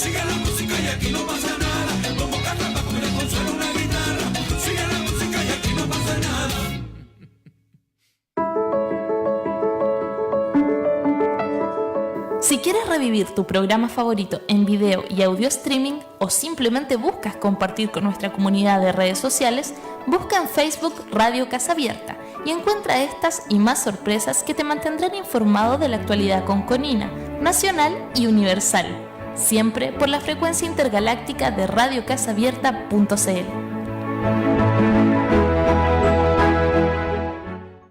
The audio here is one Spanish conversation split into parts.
Sigue la música y aquí no pasa nada. Como caramba con el consuelo una guitarra. Sigue la música y aquí no pasa nada. Si quieres revivir tu programa favorito en video y audio streaming o simplemente buscas compartir con nuestra comunidad de redes sociales, busca en Facebook Radio Casa Abierta y encuentra estas y más sorpresas que te mantendrán informado de la actualidad conconina, nacional y universal, siempre por la frecuencia intergaláctica de radiocasabierta.cl.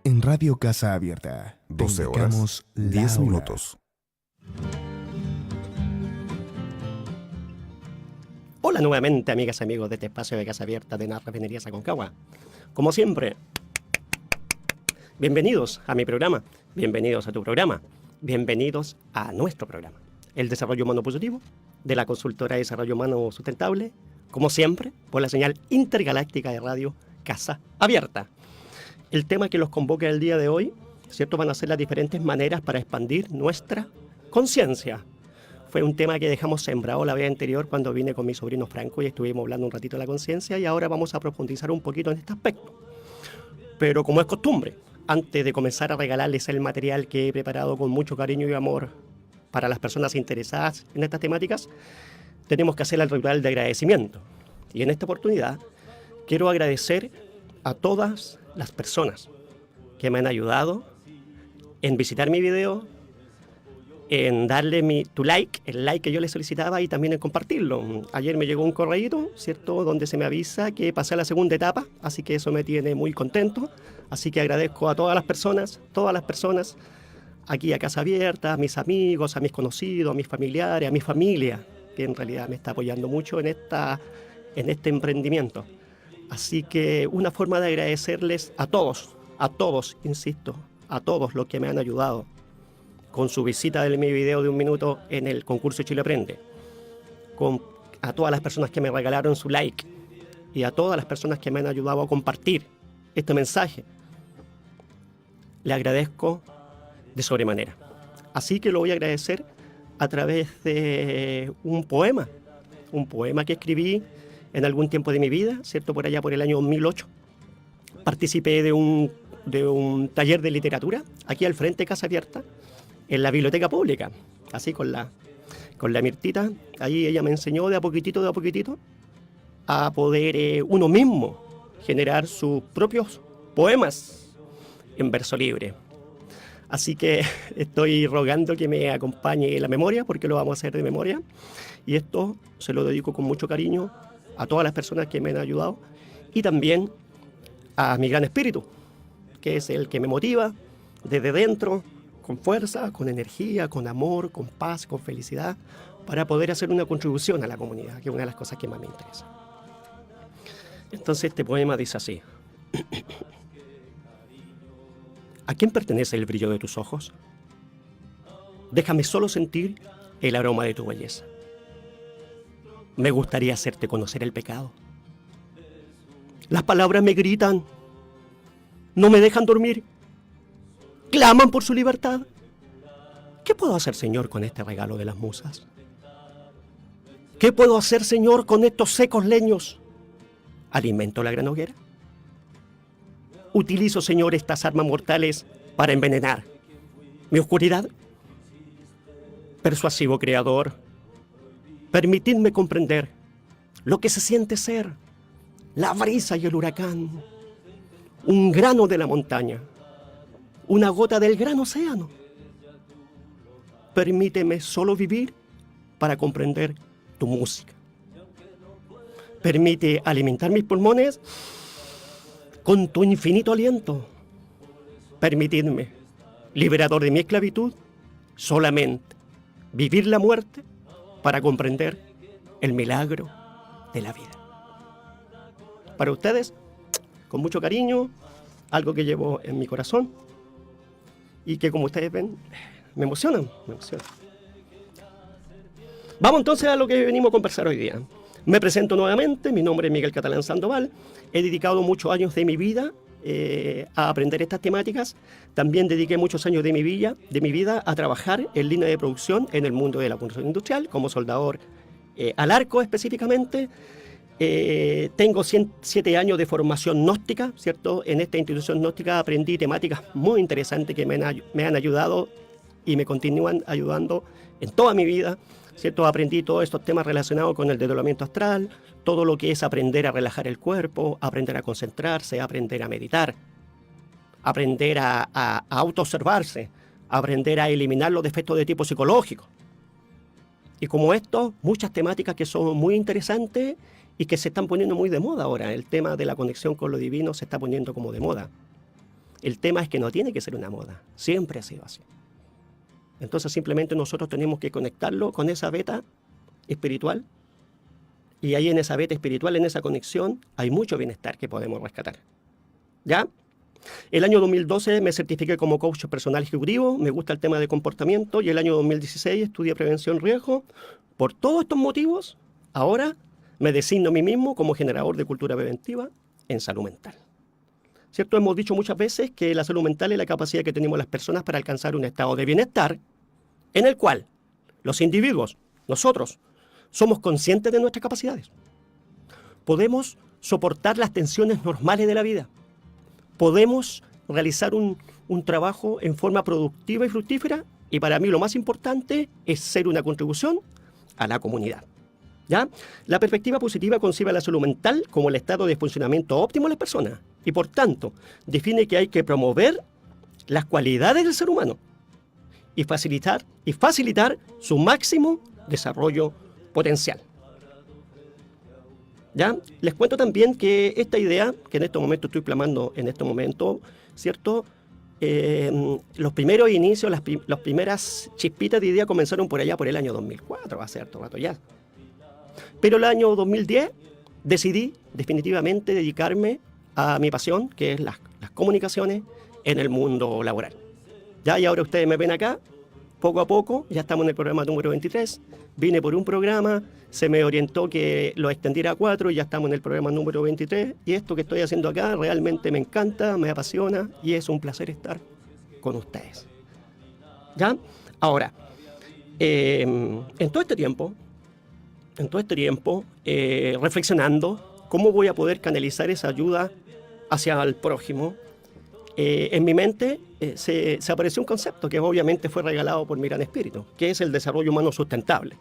En Radio Casa Abierta, 12 horas, 10 minutos. Hola nuevamente, amigas y amigos de este espacio de Casa Abierta de la Refinería Aconcagua. Como siempre, bienvenidos a mi programa, bienvenidos a tu programa, bienvenidos a nuestro programa, el desarrollo humano positivo de la consultora de desarrollo humano sustentable, como siempre, por la señal intergaláctica de Radio Casa Abierta. El tema que los convoca el día de hoy, ¿cierto?, van a ser las diferentes maneras para expandir nuestra conciencia. Fue un tema que dejamos sembrado la vez anterior cuando vine con mi sobrino Franco y estuvimos hablando un ratito de la conciencia, y ahora vamos a profundizar un poquito en este aspecto. Pero como es costumbre, antes de comenzar a regalarles el material que he preparado con mucho cariño y amor para las personas interesadas en estas temáticas, tenemos que hacer el ritual de agradecimiento. Y en esta oportunidad quiero agradecer a todas las personas que me han ayudado en visitar mi video, en darle tu like, el like que yo le solicitaba, y también en compartirlo. Ayer me llegó un correíto, ¿cierto?, donde se me avisa que pasé a la segunda etapa, así que eso me tiene muy contento. Así que agradezco a todas las personas, aquí a Casa Abierta, a mis amigos, a mis conocidos, a mis familiares, a mi familia, que en realidad me está apoyando mucho en este emprendimiento. Así que una forma de agradecerles a todos, insisto, a todos los que me han ayudado con su visita de mi video de 1 minuto en el concurso Chile Aprende, a todas las personas que me regalaron su like y a todas las personas que me han ayudado a compartir este mensaje. Le agradezco de sobremanera. Así que lo voy a agradecer a través de un poema que escribí en algún tiempo de mi vida, ¿cierto?, por allá por el año 2008. Participé de un taller de literatura aquí al frente de Casa Abierta, en la biblioteca pública, así con la Mirtita. Ahí ella me enseñó de a poquitito a poder uno mismo generar sus propios poemas en verso libre. Así que estoy rogando que me acompañe la memoria, porque lo vamos a hacer de memoria, y esto se lo dedico con mucho cariño a todas las personas que me han ayudado, y también a mi gran espíritu, que es el que me motiva desde dentro, con fuerza, con energía, con amor, con paz, con felicidad, para poder hacer una contribución a la comunidad, que es una de las cosas que más me interesa. Entonces este poema dice así: ¿A quién pertenece el brillo de tus ojos? Déjame solo sentir el aroma de tu belleza. Me gustaría hacerte conocer el pecado. Las palabras me gritan, no me dejan dormir, claman por su libertad. ¿Qué puedo hacer, Señor, con este regalo de las musas? ¿Qué puedo hacer, Señor, con estos secos leños? ¿Alimento la gran hoguera? Utilizo, Señor, estas armas mortales para envenenar mi oscuridad. Persuasivo Creador, permitidme comprender lo que se siente ser la brisa y el huracán, un grano de la montaña, una gota del gran océano. Permíteme solo vivir para comprender tu música. Permite alimentar mis pulmones con tu infinito aliento. Permitidme, liberador de mi esclavitud, solamente vivir la muerte para comprender el milagro de la vida. Para ustedes, con mucho cariño, algo que llevo en mi corazón y que, como ustedes ven, me emociona. Vamos entonces a lo que venimos a conversar hoy día. Me presento nuevamente, mi nombre es Miguel Catalán Sandoval. He dedicado muchos años de mi vida a aprender estas temáticas. También dediqué muchos años de mi vida a trabajar en línea de producción en el mundo de la construcción industrial, como soldador al arco específicamente. Tengo 7 años de formación gnóstica, ¿cierto? En esta institución gnóstica aprendí temáticas muy interesantes que me han ayudado y me continúan ayudando en toda mi vida, ¿cierto? Aprendí todos estos temas relacionados con el desdoblamiento astral, todo lo que es aprender a relajar el cuerpo, aprender a concentrarse, aprender a meditar, aprender a autoobservarse, aprender a eliminar los defectos de tipo psicológico. Y como esto, muchas temáticas que son muy interesantes y que se están poniendo muy de moda ahora. El tema de la conexión con lo divino se está poniendo como de moda. El tema es que no tiene que ser una moda, siempre ha sido así. Entonces simplemente nosotros tenemos que conectarlo con esa beta espiritual, y ahí en esa beta espiritual, en esa conexión, hay mucho bienestar que podemos rescatar. ¿Ya? El año 2012 me certifiqué como coach personal ejecutivo, me gusta el tema de comportamiento, y el año 2016 estudié prevención riesgo. Por todos estos motivos, ahora me designo a mí mismo como generador de cultura preventiva en salud mental. ¿Cierto? Hemos dicho muchas veces que la salud mental es la capacidad que tenemos las personas para alcanzar un estado de bienestar en el cual los individuos, nosotros, somos conscientes de nuestras capacidades. Podemos soportar las tensiones normales de la vida. Podemos realizar un trabajo en forma productiva y fructífera, y para mí lo más importante es ser una contribución a la comunidad. ¿Ya? La perspectiva positiva concibe la salud mental como el estado de funcionamiento óptimo de las personas y, por tanto, define que hay que promover las cualidades del ser humano y facilitar su máximo desarrollo potencial. ¿Ya? Les cuento también que esta idea, que en este momento estoy plasmando ¿cierto? Los primeros inicios, las primeras chispitas de idea comenzaron por allá por el año 2004, hace harto rato ya. Pero el año 2010 decidí definitivamente dedicarme a mi pasión, que es las comunicaciones en el mundo laboral. ¿Ya? Y ahora ustedes me ven acá, poco a poco, ya estamos en el programa número 23, vine por un programa, se me orientó que lo extendiera a 4 y ya estamos en el programa número 23, y esto que estoy haciendo acá realmente me encanta, me apasiona y es un placer estar con ustedes. ¿Ya? Ahora, en todo este tiempo, reflexionando cómo voy a poder canalizar esa ayuda hacia el prójimo, en mi mente se apareció un concepto que obviamente fue regalado por mi gran espíritu, que es el desarrollo humano sustentable.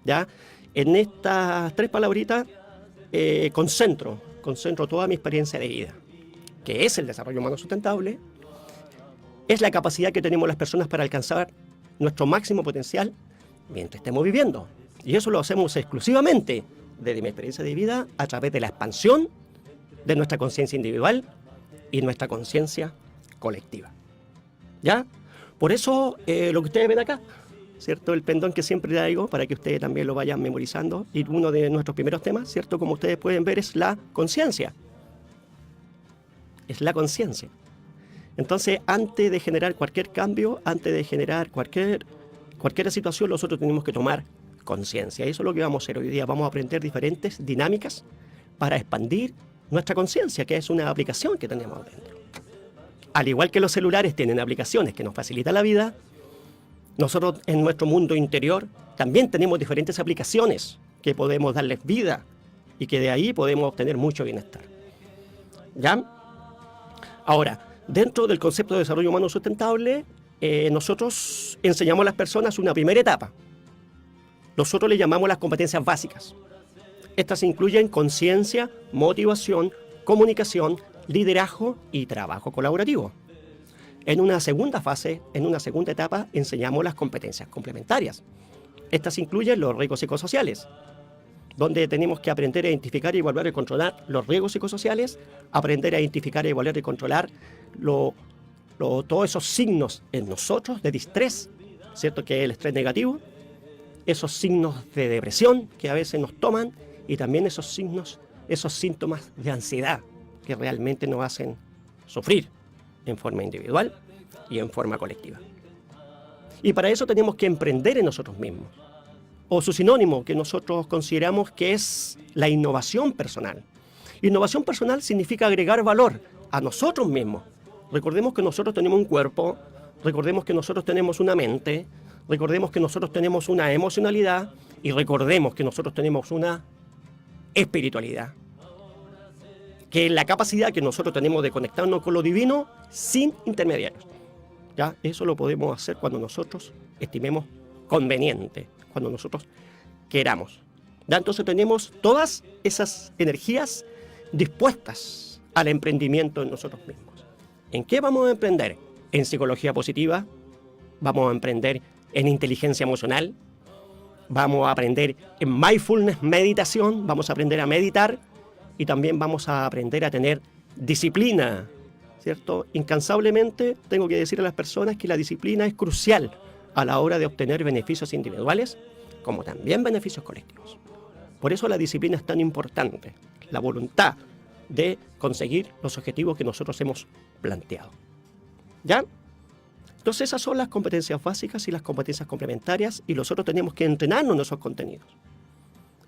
¿Ya? En estas 3 palabritas concentro toda mi experiencia de vida, que es el desarrollo humano sustentable, es la capacidad que tenemos las personas para alcanzar nuestro máximo potencial mientras estemos viviendo. Y eso lo hacemos exclusivamente desde mi experiencia de vida a través de la expansión de nuestra conciencia individual y nuestra conciencia colectiva. ¿Ya? Por eso lo que ustedes ven acá, ¿cierto? El pendón que siempre traigo para que ustedes también lo vayan memorizando. Y uno de nuestros primeros temas, ¿cierto? Como ustedes pueden ver, es la conciencia. Es la conciencia. Entonces, antes de generar cualquier cambio, antes de generar cualquier situación, nosotros tenemos que tomar conciencia. Y eso es lo que vamos a hacer hoy día. Vamos a aprender diferentes dinámicas para expandir nuestra conciencia, que es una aplicación que tenemos dentro. Al igual que los celulares tienen aplicaciones que nos facilitan la vida, nosotros en nuestro mundo interior también tenemos diferentes aplicaciones que podemos darles vida y que de ahí podemos obtener mucho bienestar. ¿Ya? Ahora, dentro del concepto de desarrollo humano sustentable, nosotros enseñamos a las personas una primera etapa. Nosotros le llamamos las competencias básicas. Estas incluyen conciencia, motivación, comunicación, liderazgo y trabajo colaborativo. En una segunda fase, en una segunda etapa, enseñamos las competencias complementarias. Estas incluyen los riesgos psicosociales, donde tenemos que aprender a identificar, evaluar y controlar los riesgos psicosociales, aprender a identificar, evaluar y controlar todos esos signos en nosotros de distrés, ¿cierto? Que es el estrés negativo, esos signos de depresión que a veces nos toman, y también esos síntomas de ansiedad que realmente nos hacen sufrir en forma individual y en forma colectiva. Y para eso tenemos que emprender en nosotros mismos, o su sinónimo que nosotros consideramos que es la innovación personal. Innovación personal significa agregar valor a nosotros mismos. Recordemos que nosotros tenemos un cuerpo, recordemos que nosotros tenemos una mente, recordemos que nosotros tenemos una emocionalidad Y recordemos que nosotros tenemos una espiritualidad, que es la capacidad que nosotros tenemos de conectarnos con lo divino sin intermediarios. ¿Ya? Eso lo podemos hacer cuando nosotros estimemos conveniente, cuando nosotros queramos. ¿Ya? Entonces tenemos todas esas energías dispuestas al emprendimiento en nosotros mismos. ¿En qué vamos a emprender? En psicología positiva, vamos a emprender en inteligencia emocional, vamos a aprender en mindfulness, meditación, vamos a aprender a meditar y también vamos a aprender a tener disciplina, ¿cierto? Incansablemente tengo que decir a las personas que la disciplina es crucial a la hora de obtener beneficios individuales como también beneficios colectivos. Por eso la disciplina es tan importante, la voluntad de conseguir los objetivos que nosotros hemos planteado. ¿Ya? Entonces esas son las competencias básicas y las competencias complementarias y nosotros tenemos que entrenarnos en esos contenidos.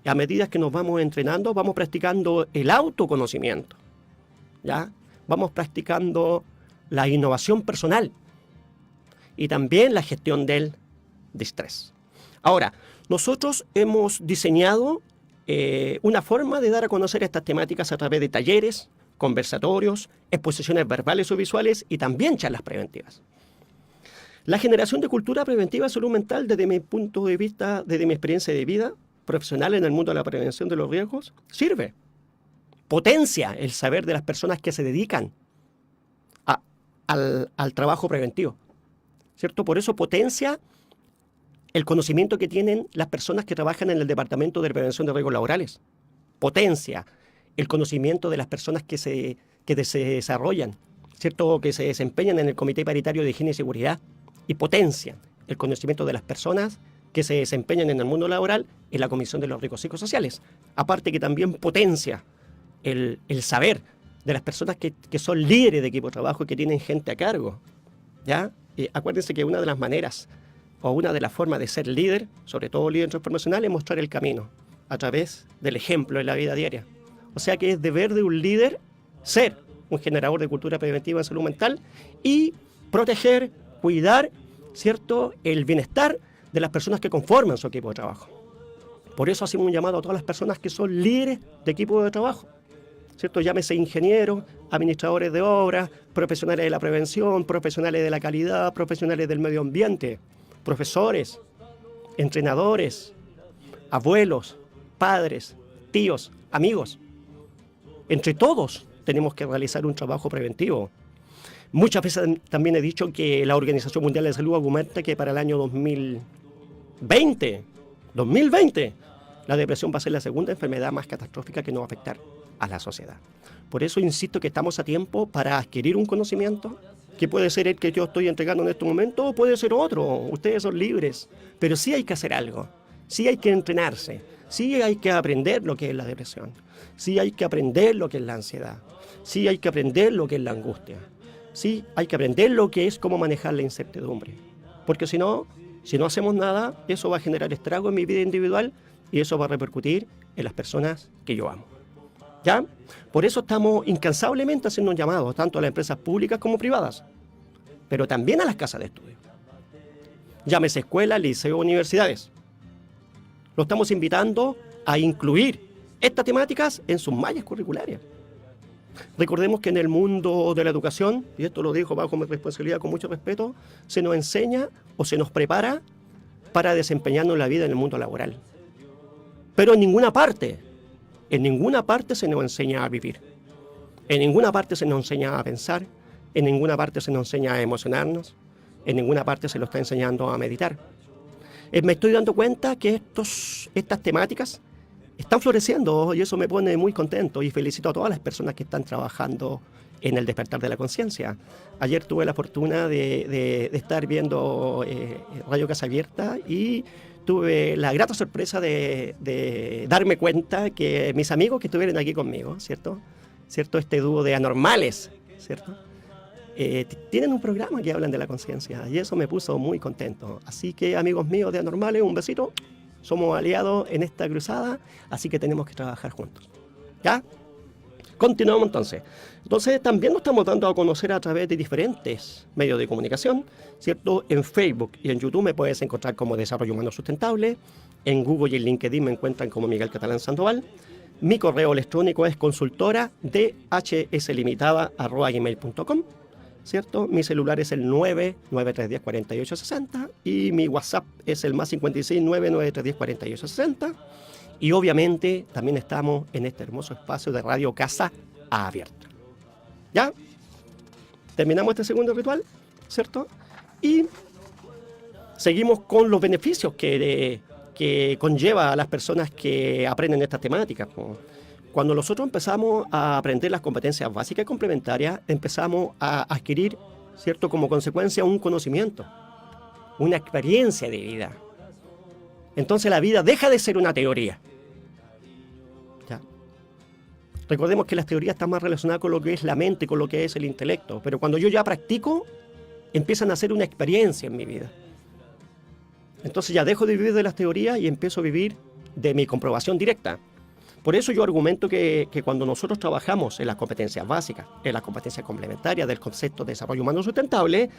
Y a medida que nos vamos entrenando, vamos practicando el autoconocimiento. ¿Ya? Vamos practicando la innovación personal y también la gestión del estrés. Ahora, nosotros hemos diseñado una forma de dar a conocer estas temáticas a través de talleres, conversatorios, exposiciones verbales o visuales y también charlas preventivas. La generación de cultura preventiva de salud mental, desde mi punto de vista, desde mi experiencia de vida profesional en el mundo de la prevención de los riesgos, sirve. Potencia el saber de las personas que se dedican al trabajo preventivo, ¿cierto? Por eso potencia el conocimiento que tienen las personas que trabajan en el Departamento de Prevención de Riesgos Laborales. Potencia el conocimiento de las personas que se desarrollan, ¿cierto? Que se desempeñan en el Comité Paritario de Higiene y Seguridad. Y potencia el conocimiento de las personas que se desempeñan en el mundo laboral en la Comisión de los Riesgos Psicosociales. Aparte que también potencia el saber de las personas que son líderes de equipo de trabajo y que tienen gente a cargo. ¿Ya? Acuérdense que una de las maneras o una de las formas de ser líder, sobre todo líder transformacional, es mostrar el camino a través del ejemplo en la vida diaria. O sea que es deber de un líder ser un generador de cultura preventiva en salud mental y proteger, cuidar, ¿cierto?, el bienestar de las personas que conforman su equipo de trabajo. Por eso hacemos un llamado a todas las personas que son líderes de equipo de trabajo, ¿cierto? Llámese ingenieros, administradores de obras, profesionales de la prevención, profesionales de la calidad, profesionales del medio ambiente, profesores, entrenadores, abuelos, padres, tíos, amigos. Entre todos tenemos que realizar un trabajo preventivo. Muchas veces también he dicho que la Organización Mundial de Salud argumenta que para el año 2020, la depresión va a ser la segunda enfermedad más catastrófica que nos va a afectar a la sociedad. Por eso insisto que estamos a tiempo para adquirir un conocimiento que puede ser el que yo estoy entregando en este momento o puede ser otro. Ustedes son libres, pero sí hay que hacer algo, sí hay que entrenarse, sí hay que aprender lo que es la depresión, sí hay que aprender lo que es la ansiedad, sí hay que aprender lo que es la angustia, sí hay que aprender lo que es cómo manejar la incertidumbre. Porque si no hacemos nada, eso va a generar estrago en mi vida individual y eso va a repercutir en las personas que yo amo. ¿Ya? Por eso estamos incansablemente haciendo un llamado tanto a las empresas públicas como privadas, pero también a las casas de estudio. Llámese escuelas, liceos, universidades. Lo estamos invitando a incluir estas temáticas en sus mallas curriculares. Recordemos que en el mundo de la educación, y esto lo digo bajo mi responsabilidad con mucho respeto, se nos enseña o se nos prepara para desempeñarnos en la vida en el mundo laboral. Pero en ninguna parte se nos enseña a vivir. En ninguna parte se nos enseña a pensar, en ninguna parte se nos enseña a emocionarnos, en ninguna parte se nos está enseñando a meditar. Me estoy dando cuenta que estas temáticas están floreciendo y eso me pone muy contento y felicito a todas las personas que están trabajando en el despertar de la conciencia. Ayer tuve la fortuna de estar viendo Radio Casa Abierta y tuve la grata sorpresa de darme cuenta que mis amigos que estuvieron aquí conmigo, ¿cierto? Este dúo de anormales, ¿cierto? Tienen un programa que hablan de la conciencia y eso me puso muy contento. Así que, amigos míos de anormales, un besito. Somos aliados en esta cruzada, así que tenemos que trabajar juntos. ¿Ya? Continuamos entonces. Entonces también nos estamos dando a conocer a través de diferentes medios de comunicación, ¿cierto? En Facebook y en YouTube me puedes encontrar como Desarrollo Humano Sustentable. En Google y en LinkedIn me encuentran como Miguel Catalán Sandoval. Mi correo electrónico es consultora@dhslimitada@gmail.com, ¿cierto? Mi celular es el 993104860 y mi WhatsApp es el +56 993104860. Y obviamente también estamos en este hermoso espacio de Radio Casa Abierta. ¿Ya? Terminamos este segundo ritual, ¿cierto? Y seguimos con los beneficios que conlleva a las personas que aprenden estas temáticas. Cuando nosotros empezamos a aprender las competencias básicas y complementarias, empezamos a adquirir, ¿cierto?, como consecuencia un conocimiento, una experiencia de vida. Entonces la vida deja de ser una teoría. ¿Ya? Recordemos que las teorías están más relacionadas con lo que es la mente, con lo que es el intelecto, pero cuando yo ya practico, empiezan a ser una experiencia en mi vida. Entonces ya dejo de vivir de las teorías y empiezo a vivir de mi comprobación directa. Por eso yo argumento que cuando nosotros trabajamos en las competencias básicas, en las competencias complementarias del concepto de desarrollo humano sustentable,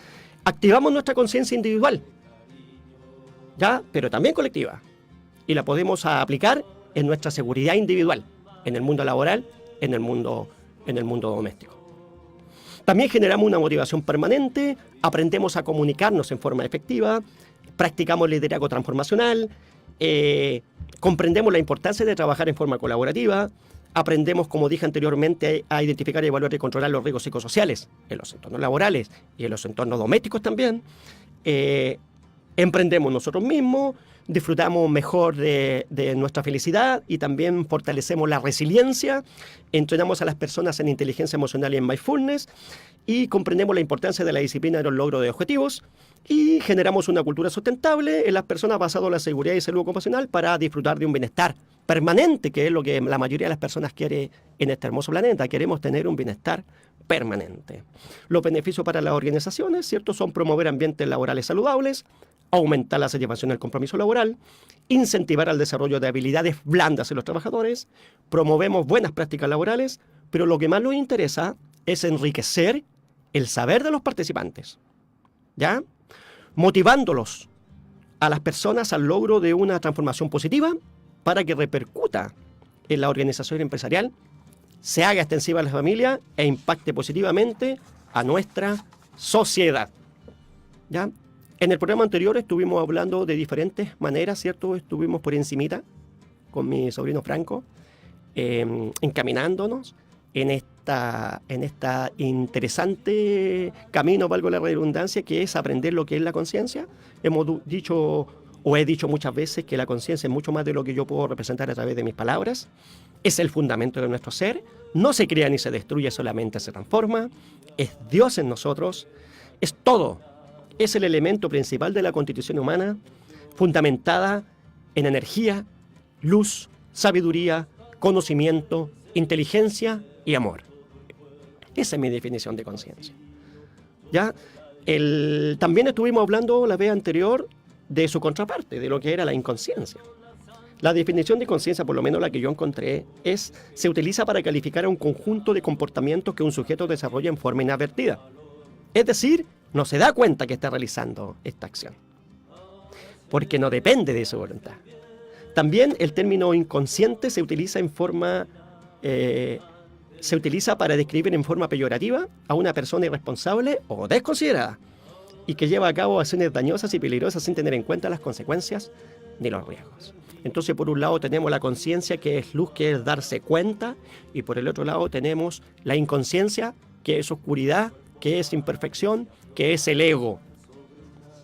activamos nuestra conciencia individual, ¿ya? Pero también colectiva. Y la podemos aplicar en nuestra seguridad individual, en el mundo laboral, en el mundo doméstico. También generamos una motivación permanente, aprendemos a comunicarnos en forma efectiva, practicamos liderazgo transformacional, comprendemos la importancia de trabajar en forma colaborativa, aprendemos, como dije anteriormente, a identificar, evaluar y controlar los riesgos psicosociales en los entornos laborales y en los entornos domésticos también, emprendemos nosotros mismos, disfrutamos mejor de nuestra felicidad y también fortalecemos la resiliencia, entrenamos a las personas en inteligencia emocional y en mindfulness y comprendemos la importancia de la disciplina en los logros de objetivos y generamos una cultura sustentable en las personas basada en la seguridad y salud ocupacional para disfrutar de un bienestar permanente, que es lo que la mayoría de las personas quiere en este hermoso planeta. Queremos tener un bienestar permanente. Los beneficios para las organizaciones, ¿cierto?, son promover ambientes laborales saludables, aumentar la satisfacción del compromiso laboral, incentivar el desarrollo de habilidades blandas en los trabajadores, promovemos buenas prácticas laborales, pero lo que más nos interesa es enriquecer el saber de los participantes, ¿ya? Motivándolos a las personas al logro de una transformación positiva para que repercuta en la organización empresarial, se haga extensiva a la familia e impacte positivamente a nuestra sociedad, ¿ya? En el programa anterior estuvimos hablando de diferentes maneras, ¿cierto? Estuvimos por encimita con mi sobrino Franco, encaminándonos en esta interesante camino, valgo la redundancia, que es aprender lo que es la conciencia. Hemos dicho, o he dicho muchas veces, que la conciencia es mucho más de lo que yo puedo representar a través de mis palabras. Es el fundamento de nuestro ser. No se crea ni se destruye, solamente se transforma. Es Dios en nosotros. Es todo. Es el elemento principal de la constitución humana, fundamentada en energía, luz, sabiduría, conocimiento, inteligencia y amor. Esa es mi definición de conciencia. ¿Ya? También estuvimos hablando la vez anterior de su contraparte, de lo que era la inconsciencia. La definición de conciencia, por lo menos la que yo encontré, se utiliza para calificar a un conjunto de comportamientos que un sujeto desarrolla en forma inadvertida. Es decir, no se da cuenta que está realizando esta acción, porque no depende de su voluntad. También el término inconsciente se utiliza para describir en forma peyorativa a una persona irresponsable o desconsiderada y que lleva a cabo acciones dañosas y peligrosas sin tener en cuenta las consecuencias ni los riesgos. Entonces, por un lado tenemos la conciencia, que es luz, que es darse cuenta, y por el otro lado tenemos la inconsciencia, que es oscuridad, que es imperfección, que es el ego.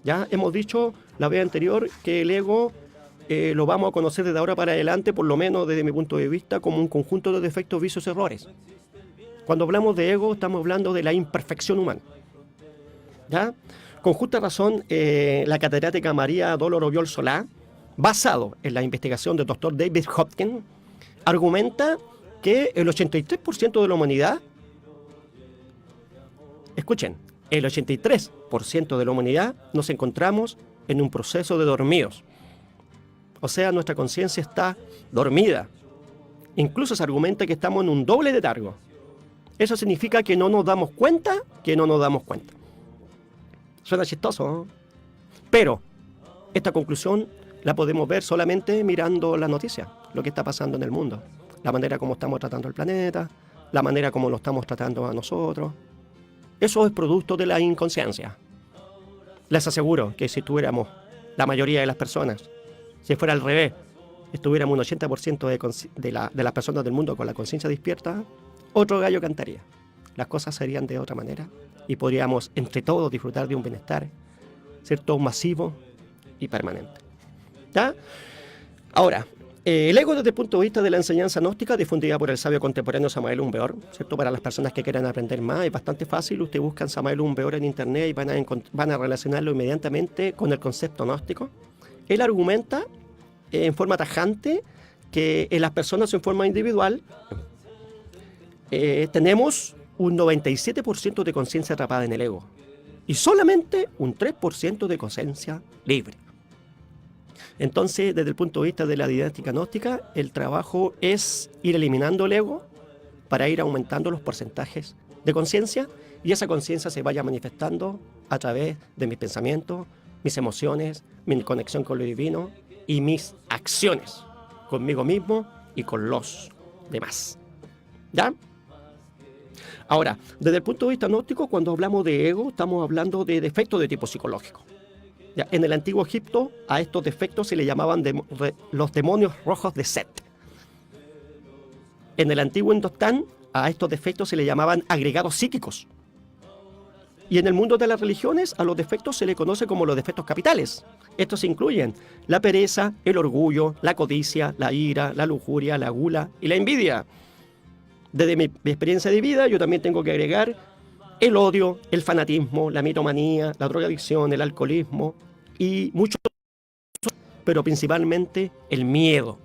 Ya hemos dicho la vez anterior que el ego lo vamos a conocer desde ahora para adelante, por lo menos desde mi punto de vista, como un conjunto de defectos, vicios, errores. Cuando hablamos de ego, estamos hablando de la imperfección humana. ¿Ya? Con justa razón, la catedrática María Dolor Obiol Solá, basado en la investigación del doctor David Hopkins, argumenta que el 83% de la humanidad, escuchen, el 83% de la humanidad nos encontramos en un proceso de dormidos. O sea, nuestra conciencia está dormida. Incluso se argumenta que estamos en un doble letargo. Eso significa que no nos damos cuenta que no nos damos cuenta. Suena chistoso, ¿no? Pero esta conclusión la podemos ver solamente mirando las noticias, lo que está pasando en el mundo, la manera como estamos tratando el planeta, la manera como lo estamos tratando a nosotros. Eso es producto de la inconsciencia. Les aseguro que si tuviéramos la mayoría de las personas, si fuera al revés, estuviéramos un 80% de las personas del mundo con la conciencia despierta, otro gallo cantaría. Las cosas serían de otra manera y podríamos entre todos disfrutar de un bienestar, ¿cierto?, masivo y permanente. ¿Ya? Ahora, el ego desde el punto de vista de la enseñanza gnóstica difundida por el sabio contemporáneo Samael Aun Weor, ¿cierto? Para las personas que quieran aprender más, es bastante fácil. Ustedes buscan Samael Aun Weor en internet y van a relacionarlo inmediatamente con el concepto gnóstico. Él argumenta en forma tajante que en las personas en forma individual tenemos un 97% de conciencia atrapada en el ego y solamente un 3% de conciencia libre. Entonces, desde el punto de vista de la didáctica gnóstica, el trabajo es ir eliminando el ego para ir aumentando los porcentajes de conciencia y esa conciencia se vaya manifestando a través de mis pensamientos, mis emociones, mi conexión con lo divino y mis acciones conmigo mismo y con los demás. ¿Ya? Ahora, desde el punto de vista gnóstico, cuando hablamos de ego, estamos hablando de defectos de tipo psicológico. Ya, en el antiguo Egipto, a estos defectos se le llamaban los demonios rojos de Set. En el antiguo Indostán, a estos defectos se le llamaban agregados psíquicos. Y en el mundo de las religiones, a los defectos se le conoce como los defectos capitales. Estos incluyen la pereza, el orgullo, la codicia, la ira, la lujuria, la gula y la envidia. Desde mi experiencia de vida, yo también tengo que agregar el odio, el fanatismo, la mitomanía, la drogadicción, el alcoholismo y mucho, pero principalmente el miedo.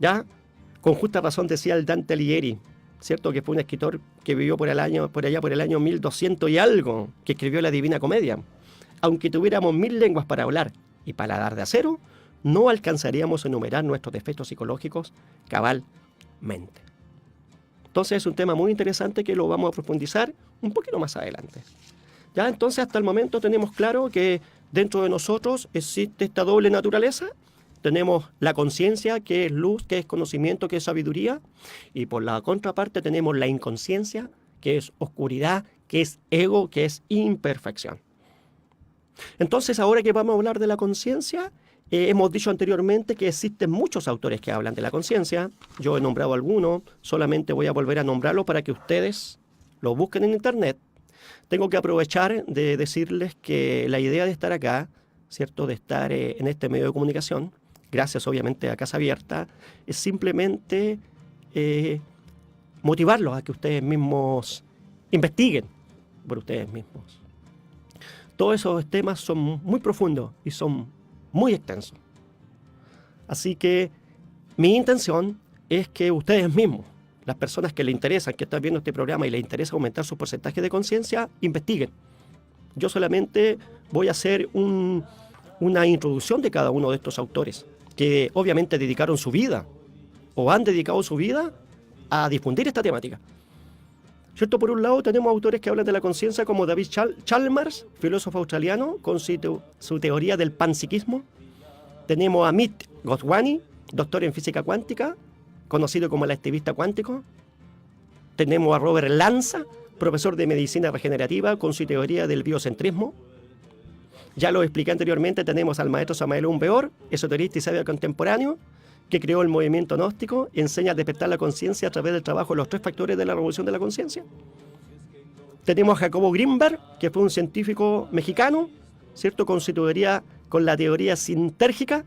¿Ya? Con justa razón decía el Dante Alighieri, ¿cierto? Que fue un escritor que vivió por allá por el año 1200 y algo, que escribió la Divina Comedia. Aunque tuviéramos 1000 lenguas para hablar y paladar de acero, no alcanzaríamos a enumerar nuestros defectos psicológicos cabalmente. Entonces es un tema muy interesante que lo vamos a profundizar un poquito más adelante. ¿Ya? Entonces hasta el momento tenemos claro que dentro de nosotros existe esta doble naturaleza. Tenemos la conciencia, que es luz, que es conocimiento, que es sabiduría. Y por la contraparte tenemos la inconsciencia, que es oscuridad, que es ego, que es imperfección. Entonces ahora que vamos a hablar de la conciencia, hemos dicho anteriormente que existen muchos autores que hablan de la conciencia. Yo he nombrado algunos, solamente voy a volver a nombrarlos para que ustedes lo busquen en internet. Tengo que aprovechar de decirles que la idea de estar acá, ¿cierto?, de estar en este medio de comunicación, gracias obviamente a Casa Abierta, es simplemente motivarlos a que ustedes mismos investiguen por ustedes mismos. Todos esos temas son muy profundos y son muy extensos. Así que mi intención es que ustedes mismos, las personas que les interesan, que están viendo este programa y les interesa aumentar su porcentaje de conciencia, investiguen. Yo solamente voy a hacer una introducción de cada uno de estos autores, que obviamente dedicaron su vida o han dedicado su vida a difundir esta temática. ¿Cierto? Por un lado tenemos autores que hablan de la conciencia como David Chalmers, filósofo australiano, con su teoría del panpsiquismo. Tenemos a Amit Goswami, doctor en física cuántica, conocido como el activista cuántico. Tenemos a Robert Lanza, profesor de medicina regenerativa, con su teoría del biocentrismo. Ya lo expliqué anteriormente, tenemos al maestro Samael Aun Weor, esoterista y sabio contemporáneo, que creó el movimiento gnóstico, enseña a despertar la conciencia a través del trabajo de los 3 factores de la revolución de la conciencia. Tenemos a Jacobo Grinberg, que fue un científico mexicano, ¿cierto?, con su teoría, con la teoría sintérgica.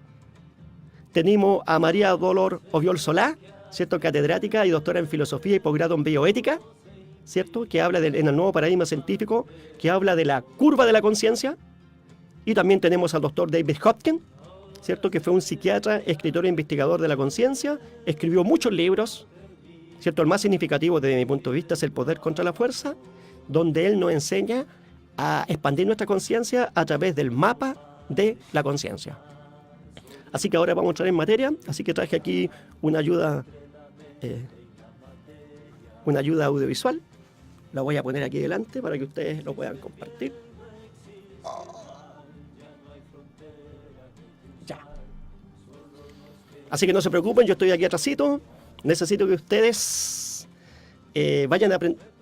Tenemos a María Dolor Oviol Solá, ¿cierto?, catedrática y doctora en filosofía y posgrado en bioética, ¿cierto?, que habla en el nuevo paradigma científico, que habla de la curva de la conciencia. Y también tenemos al doctor David Hopkins, ¿cierto?, que fue un psiquiatra, escritor e investigador de la conciencia, escribió muchos libros, ¿cierto? El más significativo desde mi punto de vista es El poder contra la fuerza, donde él nos enseña a expandir nuestra conciencia a través del mapa de la conciencia. Así que ahora vamos a entrar en materia, así que traje aquí una ayuda una ayuda audiovisual. La voy a poner aquí delante para que ustedes lo puedan compartir. Ya. Así que no se preocupen, yo estoy aquí atrásito. Necesito que ustedes vayan a aprender.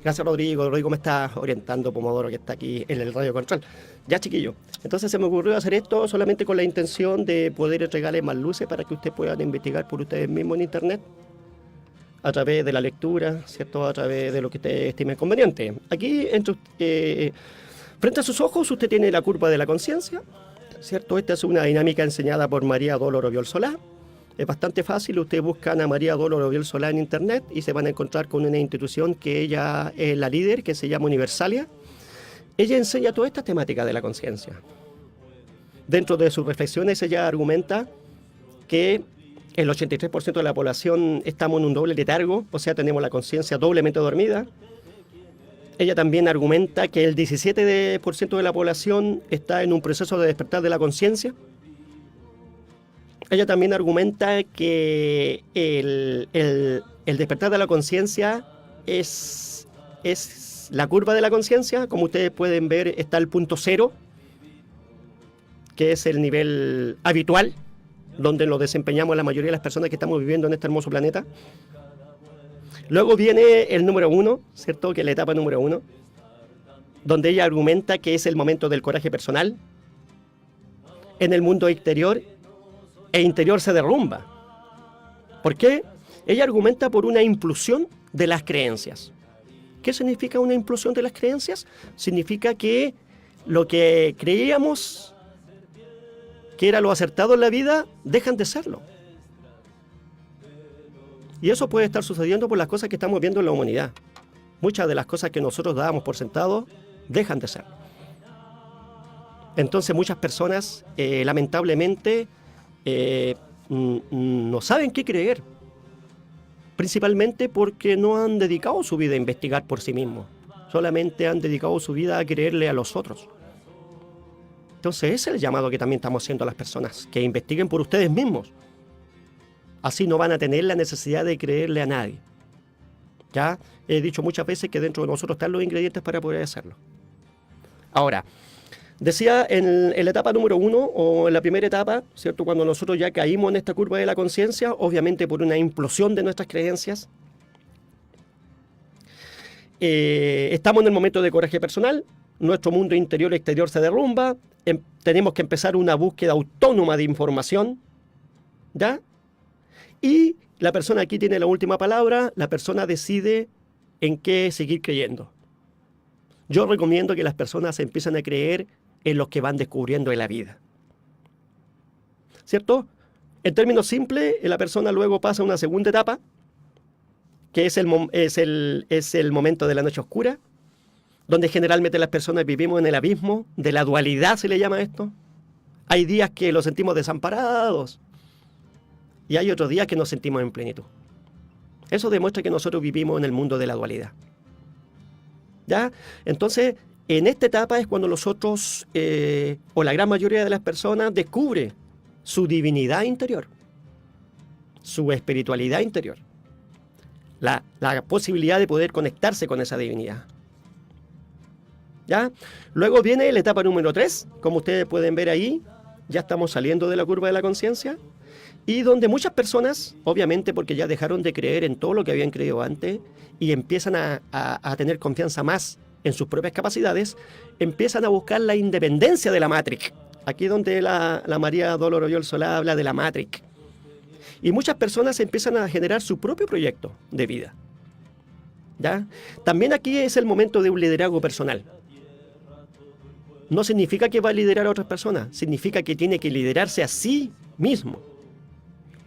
Gracias, Rodrigo. Rodrigo me está orientando, Pomodoro, que está aquí en el radio control. Ya, chiquillo. Entonces se me ocurrió hacer esto solamente con la intención de poder entregarles más luces para que ustedes puedan investigar por ustedes mismos en Internet, a través de la lectura, ¿cierto? A través de lo que ustedes estimen conveniente. Aquí, frente a sus ojos, usted tiene la curva de la conciencia, ¿cierto? Esta es una dinámica enseñada por María Dolores Obiol Solá. Es bastante fácil, ustedes buscan a María Dolores Obiol Solá en Internet y se van a encontrar con una institución que ella es la líder, que se llama Universalia. Ella enseña toda esta temática de la conciencia. Dentro de sus reflexiones ella argumenta que el 83% de la población estamos en un doble letargo, o sea, tenemos la conciencia doblemente dormida. Ella también argumenta que el 17% de la población está en un proceso de despertar de la conciencia. Ella también argumenta que el despertar de la conciencia es la curva de la conciencia. Como ustedes pueden ver, está el punto cero, que es el nivel habitual, donde nos desempeñamos la mayoría de las personas que estamos viviendo en este hermoso planeta. Luego viene el número 1, ¿cierto? Que es la etapa número 1, donde ella argumenta que es el momento del coraje personal. En el mundo exterior e interior se derrumba. ¿Por qué? Ella argumenta por una implosión de las creencias. ¿Qué significa una implosión de las creencias? Significa que lo que creíamos que era lo acertado en la vida, dejan de serlo. Y eso puede estar sucediendo por las cosas que estamos viendo en la humanidad. Muchas de las cosas que nosotros dábamos por sentado, dejan de ser. Entonces muchas personas, lamentablemente, no saben qué creer, principalmente porque no han dedicado su vida a investigar por sí mismos, solamente han dedicado su vida a creerle a los otros. Entonces ese es el llamado que también estamos haciendo a las personas, que investiguen por ustedes mismos. Así no van a tener la necesidad de creerle a nadie. Ya he dicho muchas veces que dentro de nosotros están los ingredientes para poder hacerlo. Ahora, decía en la etapa número 1, o en la primera etapa, ¿cierto? Cuando nosotros ya caímos en esta curva de la conciencia, obviamente por una implosión de nuestras creencias, estamos en el momento de coraje personal, nuestro mundo interior y exterior se derrumba, tenemos que empezar una búsqueda autónoma de información, ¿ya? Y la persona aquí tiene la última palabra, la persona decide en qué seguir creyendo. Yo recomiendo que las personas empiecen a creer en los que van descubriendo en la vida. ¿Cierto? En términos simples, la persona luego pasa a una segunda etapa, que es el momento de la noche oscura, donde generalmente las personas vivimos en el abismo de la dualidad, se le llama esto. Hay días que los sentimos desamparados y hay otros días que nos sentimos en plenitud. Eso demuestra que nosotros vivimos en el mundo de la dualidad. ¿Ya? Entonces, en esta etapa es cuando nosotros, o la gran mayoría de las personas, descubre su divinidad interior, su espiritualidad interior, la posibilidad de poder conectarse con esa divinidad. ¿Ya? Luego viene la etapa número 3, como ustedes pueden ver ahí, ya estamos saliendo de la curva de la conciencia, y donde muchas personas, obviamente porque ya dejaron de creer en todo lo que habían creído antes, y empiezan a tener confianza más en sus propias capacidades, empiezan a buscar la independencia de la Matrix. Aquí donde la María Dolores Obiol Solá habla de la Matrix. Y muchas personas empiezan a generar su propio proyecto de vida. ¿Ya? También aquí es el momento de un liderazgo personal. No significa que va a liderar a otras personas, significa que tiene que liderarse a sí mismo.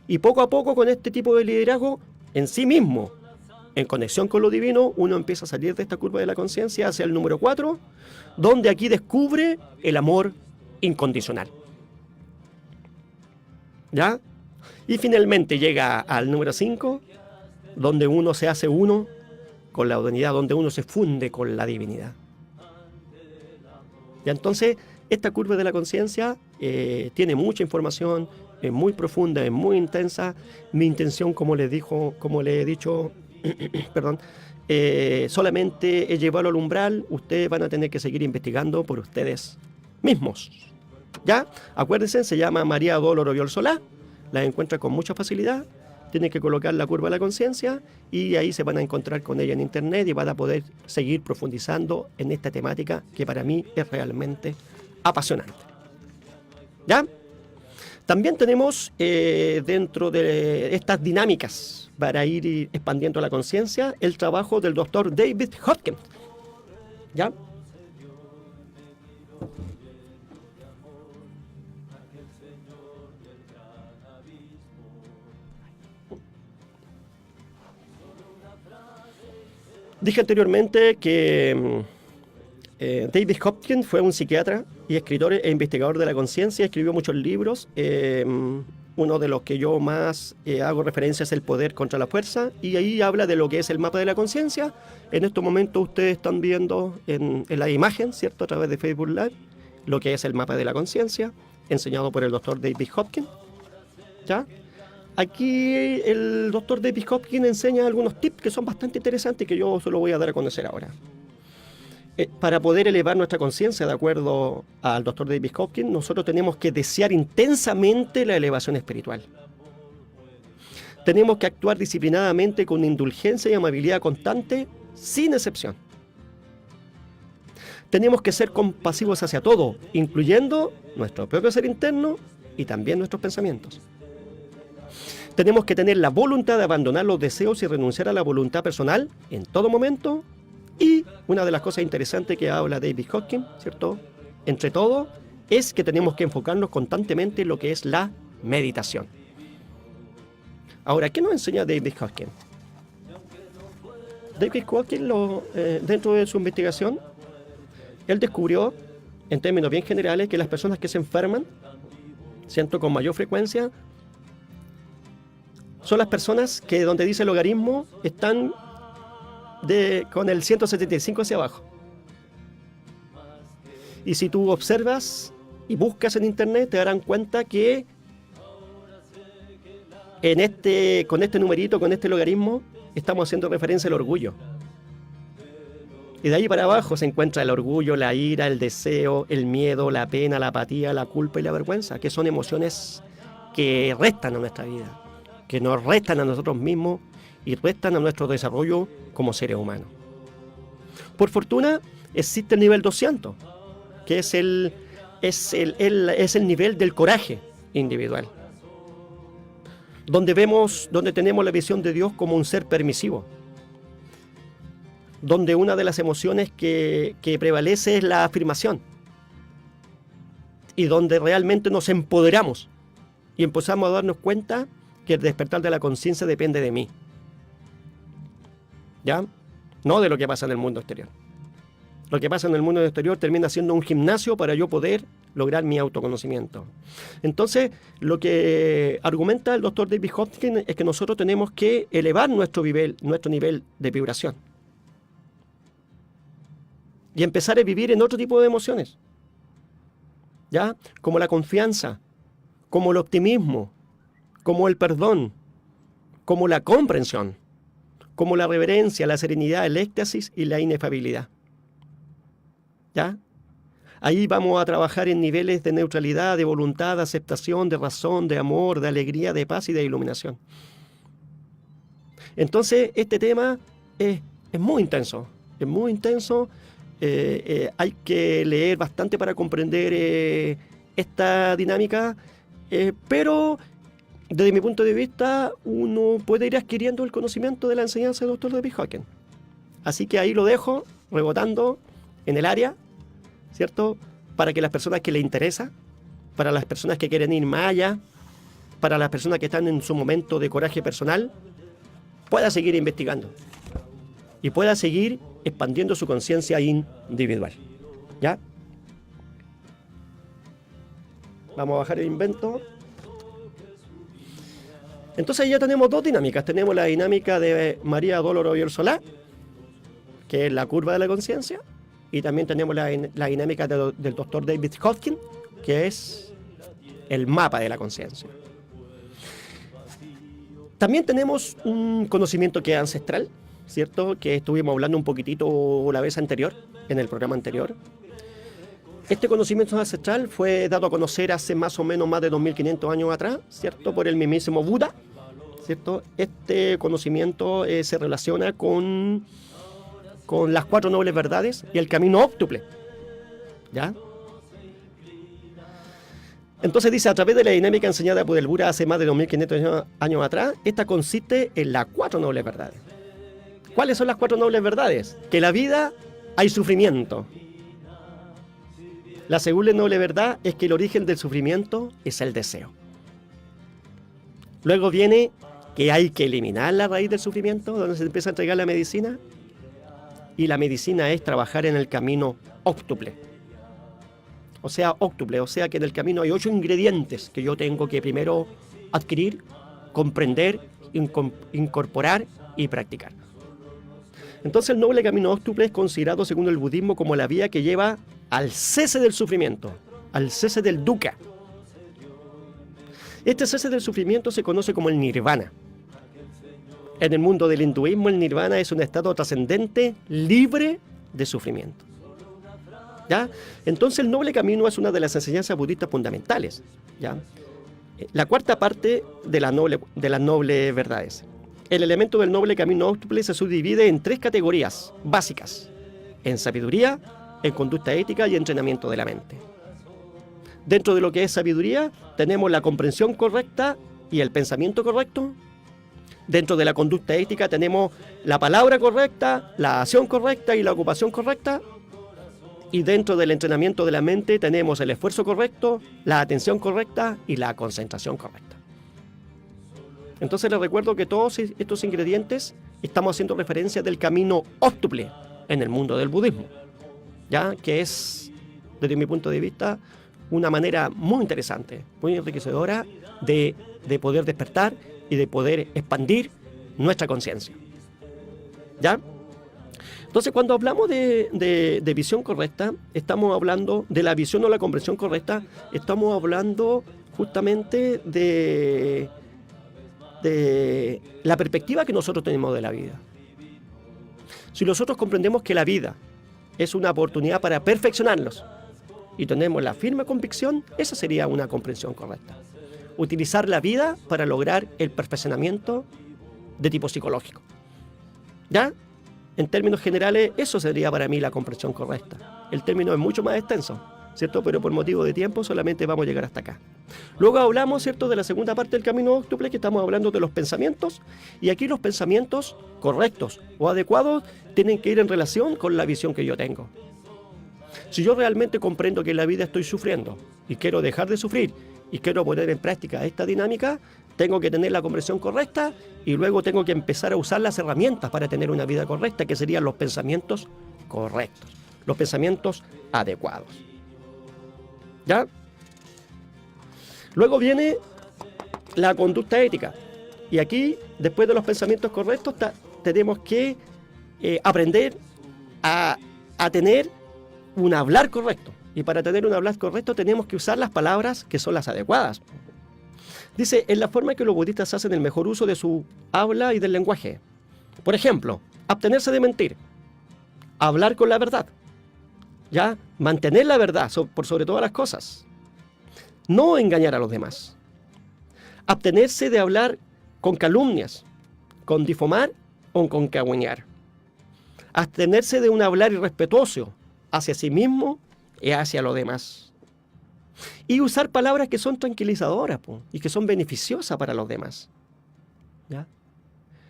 Y poco a poco con este tipo de liderazgo en sí mismo, en conexión con lo divino, uno empieza a salir de esta curva de la conciencia hacia el número 4, donde aquí descubre el amor incondicional. ¿Ya? Y finalmente llega al número 5, donde uno se hace uno con la unidad, donde uno se funde con la divinidad. Y entonces, esta curva de la conciencia tiene mucha información, es muy profunda, es muy intensa. Mi intención, como le he dicho, perdón, solamente es llevarlo al umbral. Ustedes van a tener que seguir investigando por ustedes mismos. ¿Ya? Acuérdense, se llama María Dolor Obiol Solá. La encuentra con mucha facilidad. Tienen que colocar la curva de la conciencia y ahí se van a encontrar con ella en internet y van a poder seguir profundizando en esta temática que para mí es realmente apasionante. ¿Ya? También tenemos dentro de estas dinámicas para ir expandiendo la conciencia el trabajo del doctor David Hopkins. ¿Ya? Dije anteriormente que David Hopkins fue un psiquiatra y escritor e investigador de la conciencia, escribió muchos libros. Uno de los que yo más hago referencia es El poder contra la fuerza, y ahí habla de lo que es el mapa de la conciencia. En estos momentos ustedes están viendo en la imagen, ¿cierto?, a través de Facebook Live, lo que es el mapa de la conciencia, enseñado por el doctor David Hopkins. ¿Ya? Aquí el doctor David Hopkins enseña algunos tips que son bastante interesantes y que yo se los voy a dar a conocer ahora. Para poder elevar nuestra conciencia, de acuerdo al doctor David Hopkins, nosotros tenemos que desear intensamente la elevación espiritual. Tenemos que actuar disciplinadamente con indulgencia y amabilidad constante, sin excepción. Tenemos que ser compasivos hacia todo, incluyendo nuestro propio ser interno y también nuestros pensamientos. Tenemos que tener la voluntad de abandonar los deseos y renunciar a la voluntad personal en todo momento. Y una de las cosas interesantes que habla David Hopkins, ¿cierto?, entre todo, es que tenemos que enfocarnos constantemente en lo que es la meditación. Ahora, ¿qué nos enseña David Hopkins? David Hopkins, dentro de su investigación, él descubrió, en términos bien generales, que las personas que se enferman, ¿cierto?, con mayor frecuencia, son las personas que, donde dice el logaritmo, están con el 175 hacia abajo. Y si tú observas y buscas en internet, te darán cuenta que con este numerito, con este logaritmo, estamos haciendo referencia al orgullo. Y de ahí para abajo se encuentra el orgullo, la ira, el deseo, el miedo, la pena, la apatía, la culpa y la vergüenza, que son emociones que restan a nuestra vida, que nos restan a nosotros mismos y restan a nuestro desarrollo como seres humanos. Por fortuna, existe el nivel 200, que es el nivel del coraje individual, donde tenemos la visión de Dios como un ser permisivo, donde una de las emociones que prevalece es la afirmación, y donde realmente nos empoderamos y empezamos a darnos cuenta que el despertar de la conciencia depende de mí, ¿ya? No de lo que pasa en el mundo exterior. Lo que pasa en el mundo exterior termina siendo un gimnasio para yo poder lograr mi autoconocimiento. Entonces, lo que argumenta el doctor David Hopkins es que nosotros tenemos que elevar nuestro nivel de vibración y empezar a vivir en otro tipo de emociones, ¿ya? Como la confianza, como el optimismo, como el perdón, como la comprensión, como la reverencia, la serenidad, el éxtasis y la inefabilidad. ¿Ya? Ahí vamos a trabajar en niveles de neutralidad, de voluntad, de aceptación, de razón, de amor, de alegría, de paz y de iluminación. Entonces, este tema es muy intenso, es muy intenso. Hay que leer bastante para comprender esta dinámica, pero desde mi punto de vista, uno puede ir adquiriendo el conocimiento de la enseñanza del doctor David Hopkins. Así que ahí lo dejo rebotando en el área, ¿cierto? Para que las personas que les interesa, para las personas que quieren ir más allá, para las personas que están en su momento de coraje personal, pueda seguir investigando y pueda seguir expandiendo su conciencia individual. ¿Ya? Vamos a bajar el invento. Entonces ya tenemos dos dinámicas. Tenemos la dinámica de María Dolores Oyarzolá, que es la curva de la conciencia, y también tenemos la dinámica del doctor David Hodgkin, que es el mapa de la conciencia. También tenemos un conocimiento que es ancestral, ¿cierto? Que estuvimos hablando un poquitito la vez anterior, en el programa anterior. Este conocimiento ancestral fue dado a conocer hace más o menos más de 2500 años atrás, ¿cierto? Por el mismísimo Buda, ¿cierto? Este conocimiento se relaciona con las 4 nobles verdades y el camino óctuple, ¿ya? Entonces dice, a través de la dinámica enseñada por el Buda hace más de 2500 años atrás, esta consiste en las 4 nobles verdades. ¿Cuáles son las 4 nobles verdades? Que en la vida hay sufrimiento. La segunda noble verdad es que el origen del sufrimiento es el deseo. Luego viene que hay que eliminar la raíz del sufrimiento, donde se empieza a entregar la medicina. Y la medicina es trabajar en el camino óctuple. O sea, óctuple, o sea que en el camino hay 8 ingredientes que yo tengo que primero adquirir, comprender, incorporar y practicar. Entonces el noble camino óctuple es considerado según el budismo como la vía que lleva al cese del sufrimiento, al cese del dukkha. Este cese del sufrimiento se conoce como el nirvana. En el mundo del hinduismo, el nirvana es un estado trascendente libre de sufrimiento. ¿Ya? Entonces el noble camino es una de las enseñanzas budistas fundamentales, ¿ya? La cuarta parte de las nobles verdades. El elemento del noble camino óctuple se subdivide en 3 categorías básicas: en sabiduría, en conducta ética y entrenamiento de la mente. Dentro de lo que es sabiduría, tenemos la comprensión correcta y el pensamiento correcto. Dentro de la conducta ética tenemos la palabra correcta, la acción correcta y la ocupación correcta. Y dentro del entrenamiento de la mente tenemos el esfuerzo correcto, la atención correcta y la concentración correcta. Entonces les recuerdo que todos estos ingredientes estamos haciendo referencia del camino óctuple en el mundo del budismo, ¿ya? Que es, desde mi punto de vista, una manera muy interesante, muy enriquecedora de poder despertar y de poder expandir nuestra conciencia, ¿ya? Entonces, cuando hablamos de visión correcta, estamos hablando de la visión o la comprensión correcta, estamos hablando justamente de la perspectiva que nosotros tenemos de la vida. Si nosotros comprendemos que la vida es una oportunidad para perfeccionarnos y tenemos la firme convicción, esa sería una comprensión correcta. Utilizar la vida para lograr el perfeccionamiento de tipo psicológico, ¿ya? En términos generales, eso sería para mí la comprensión correcta. El término es mucho más extenso, ¿cierto? Pero por motivo de tiempo solamente vamos a llegar hasta acá. Luego hablamos, ¿cierto?, de la segunda parte del camino óctuple, que estamos hablando de los pensamientos. Y aquí los pensamientos correctos o adecuados tienen que ir en relación con la visión que yo tengo. Si yo realmente comprendo que en la vida estoy sufriendo y quiero dejar de sufrir y quiero poner en práctica esta dinámica, tengo que tener la comprensión correcta y luego tengo que empezar a usar las herramientas para tener una vida correcta, que serían los pensamientos correctos, los pensamientos adecuados, ¿ya? Luego viene la conducta ética. Y aquí, después de los pensamientos correctos, tenemos que aprender a tener un hablar correcto. Y para tener un hablar correcto tenemos que usar las palabras que son las adecuadas. Dice, en la forma que los budistas hacen el mejor uso de su habla y del lenguaje. Por ejemplo, abstenerse de mentir, hablar con la verdad, ¿ya? Mantener la verdad por sobre todas las cosas, no engañar a los demás, abstenerse de hablar con calumnias, con difamar o con cagüeñar, abstenerse de un hablar irrespetuoso hacia sí mismo y hacia los demás. Y usar palabras que son tranquilizadoras y que son beneficiosas para los demás, ¿ya?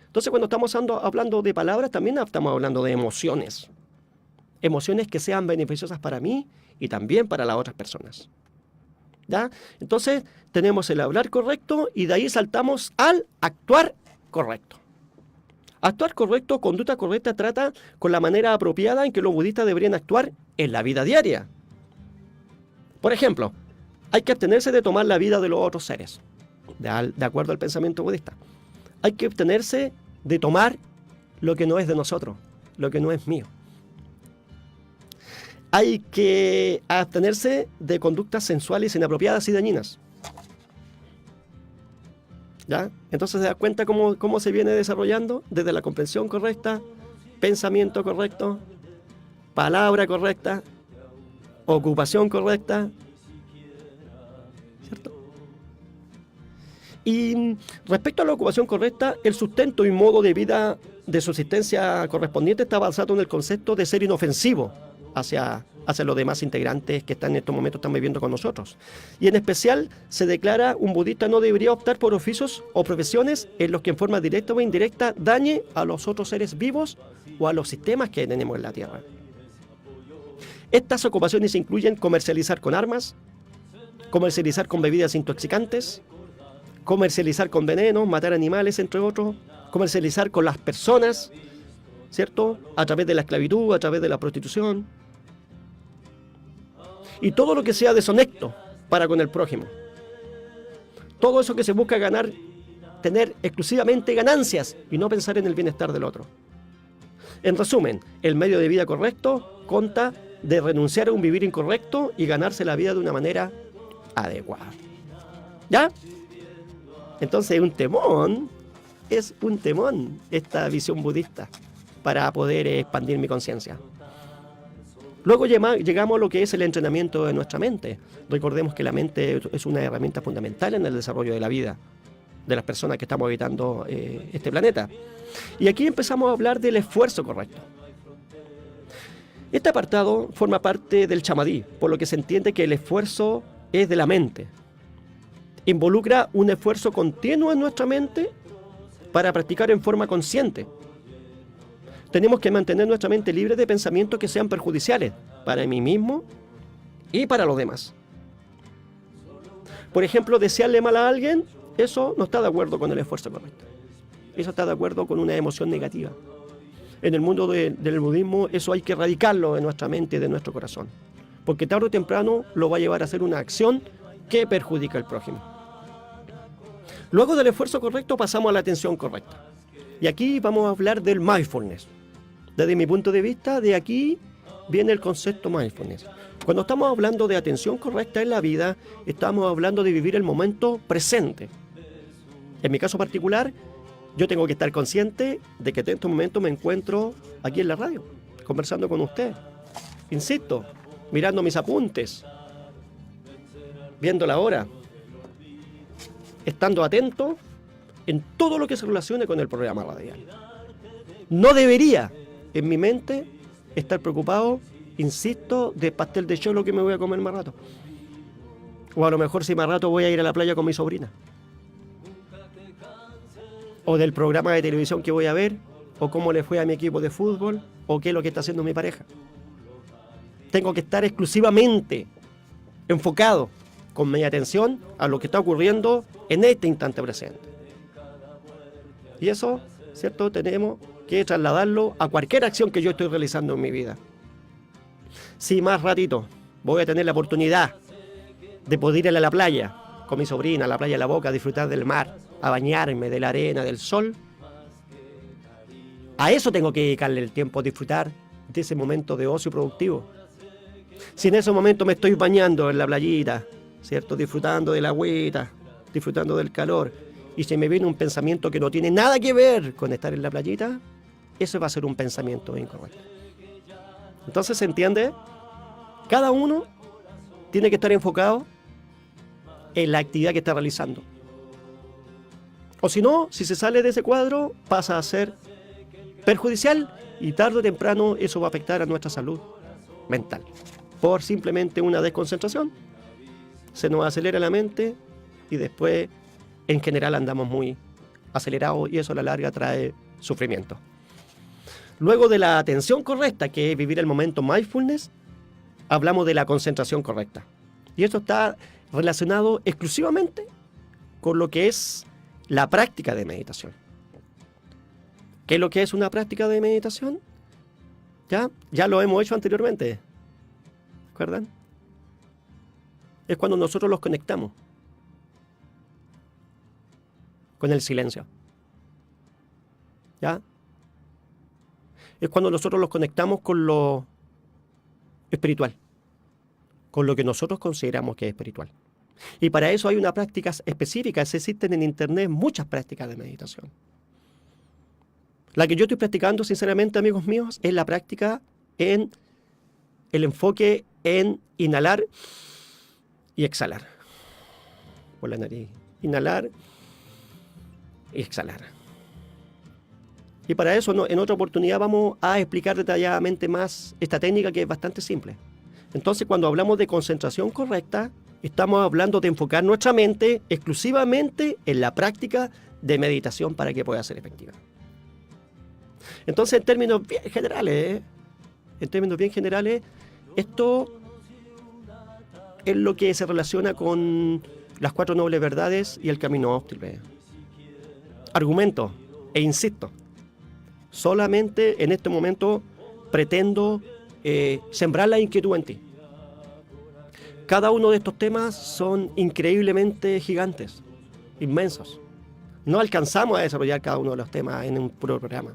Entonces, cuando estamos hablando de palabras, también estamos hablando de emociones. Emociones que sean beneficiosas para mí y también para las otras personas, ¿ya? Entonces, tenemos el hablar correcto y de ahí saltamos al actuar correcto. Actuar correcto, conducta correcta, trata con la manera apropiada en que los budistas deberían actuar en la vida diaria. Por ejemplo, hay que abstenerse de tomar la vida de los otros seres, de acuerdo al pensamiento budista. Hay que abstenerse de tomar lo que no es de nosotros, lo que no es mío. Hay que abstenerse de conductas sensuales inapropiadas y dañinas. ¿Ya? Entonces se da cuenta cómo se viene desarrollando desde la comprensión correcta, pensamiento correcto, palabra correcta, ocupación correcta, ¿cierto? Y respecto a la ocupación correcta, el sustento y modo de vida de subsistencia correspondiente está basado en el concepto de ser inofensivo hacia los demás integrantes que en estos momentos están viviendo con nosotros. Y en especial se declara un budista no debería optar por oficios o profesiones en los que en forma directa o indirecta dañe a los otros seres vivos o a los sistemas que tenemos en la Tierra. Estas ocupaciones incluyen comercializar con armas, comercializar con bebidas intoxicantes, comercializar con veneno, matar animales, entre otros, comercializar con las personas, ¿cierto? A través de la esclavitud, a través de la prostitución. Y todo lo que sea deshonesto para con el prójimo. Todo eso que se busca ganar, tener exclusivamente ganancias y no pensar en el bienestar del otro. En resumen, el medio de vida correcto consta de renunciar a un vivir incorrecto y ganarse la vida de una manera adecuada. ¿Ya? Entonces es un temón esta visión budista para poder expandir mi conciencia. Luego llegamos a lo que es el entrenamiento de nuestra mente. Recordemos que la mente es una herramienta fundamental en el desarrollo de la vida de las personas que estamos habitando este planeta. Y aquí empezamos a hablar del esfuerzo correcto. Este apartado forma parte del chamadí, por lo que se entiende que el esfuerzo es de la mente. Involucra un esfuerzo continuo en nuestra mente para practicar en forma consciente. Tenemos que mantener nuestra mente libre de pensamientos que sean perjudiciales para mí mismo y para los demás. Por ejemplo, desearle mal a alguien, eso no está de acuerdo con el esfuerzo correcto. Eso está de acuerdo con una emoción negativa. En el mundo del budismo, eso hay que erradicarlo de nuestra mente y de nuestro corazón. Porque tarde o temprano lo va a llevar a hacer una acción que perjudica al prójimo. Luego del esfuerzo correcto pasamos a la atención correcta. Y aquí vamos a hablar del mindfulness. Desde mi punto de vista, de aquí viene el concepto mindfulness. Cuando estamos hablando de atención correcta en la vida, estamos hablando de vivir el momento presente. En mi caso particular, yo tengo que estar consciente de que en este momento me encuentro aquí en la radio, conversando con usted. Insisto, mirando mis apuntes, viendo la hora, estando atento en todo lo que se relacione con el programa radial. No debería, en mi mente, estar preocupado, insisto, de pastel de choclo que me voy a comer más rato. O a lo mejor si más rato voy a ir a la playa con mi sobrina. O del programa de televisión que voy a ver, o cómo le fue a mi equipo de fútbol, o qué es lo que está haciendo mi pareja. Tengo que estar exclusivamente enfocado con mi atención a lo que está ocurriendo en este instante presente. Y eso, ¿cierto? Tenemos que trasladarlo a cualquier acción que yo estoy realizando en mi vida. Si más ratito voy a tener la oportunidad de poder ir a la playa con mi sobrina, a la playa de la Boca, a disfrutar del mar, a bañarme de la arena, del sol, a eso tengo que dedicarle el tiempo, a disfrutar de ese momento de ocio productivo. Si en ese momento me estoy bañando en la playita, ¿cierto? Disfrutando de la agüita, disfrutando del calor, y se me viene un pensamiento que no tiene nada que ver con estar en la playita, eso va a ser un pensamiento incorrecto. Entonces, ¿se entiende? Cada uno tiene que estar enfocado en la actividad que está realizando. O si no, si se sale de ese cuadro, pasa a ser perjudicial y tarde o temprano eso va a afectar a nuestra salud mental. Por simplemente una desconcentración, se nos acelera la mente y después en general andamos muy acelerados y eso a la larga trae sufrimiento. Luego de la atención correcta, que es vivir el momento mindfulness, hablamos de la concentración correcta. Y esto está relacionado exclusivamente con lo que es la práctica de meditación. ¿Qué es lo que es una práctica de meditación? Ya lo hemos hecho anteriormente. ¿Recuerdan? Es cuando nosotros los conectamos. con el silencio. ¿Ya? Es cuando nosotros los conectamos con lo espiritual, con lo que nosotros consideramos que es espiritual. Y para eso hay unas prácticas específicas. Existen en internet muchas prácticas de meditación. La que yo estoy practicando, sinceramente, amigos míos, es la práctica en el enfoque en inhalar y exhalar. Por la nariz. Inhalar y exhalar. Y para eso, en otra oportunidad, vamos a explicar detalladamente más esta técnica, que es bastante simple. Entonces, cuando hablamos de concentración correcta, estamos hablando de enfocar nuestra mente exclusivamente en la práctica de meditación para que pueda ser efectiva. Entonces, en términos bien generales, esto es lo que se relaciona con las 4 nobles verdades y el camino óptimo. Argumento e insisto, solamente en este momento pretendo sembrar la inquietud en ti. Cada uno de estos temas son increíblemente gigantes, inmensos. No alcanzamos a desarrollar cada uno de los temas en un puro programa.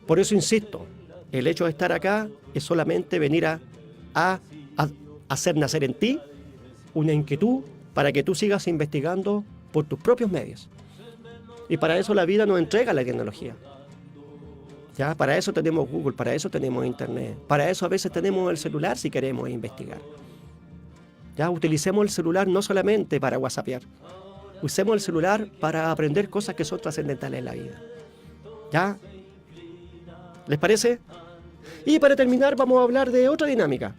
Por eso insisto, el hecho de estar acá es solamente venir a hacer nacer en ti una inquietud para que tú sigas investigando por tus propios medios. Y para eso la vida nos entrega la tecnología. ¿Ya? Para eso tenemos Google, para eso tenemos Internet, para eso a veces tenemos el celular si queremos investigar. ¿Ya? Utilicemos el celular no solamente para whatsappear, usemos el celular para aprender cosas que son trascendentales en la vida. ¿Ya? ¿Les parece? Y para terminar vamos a hablar de otra dinámica.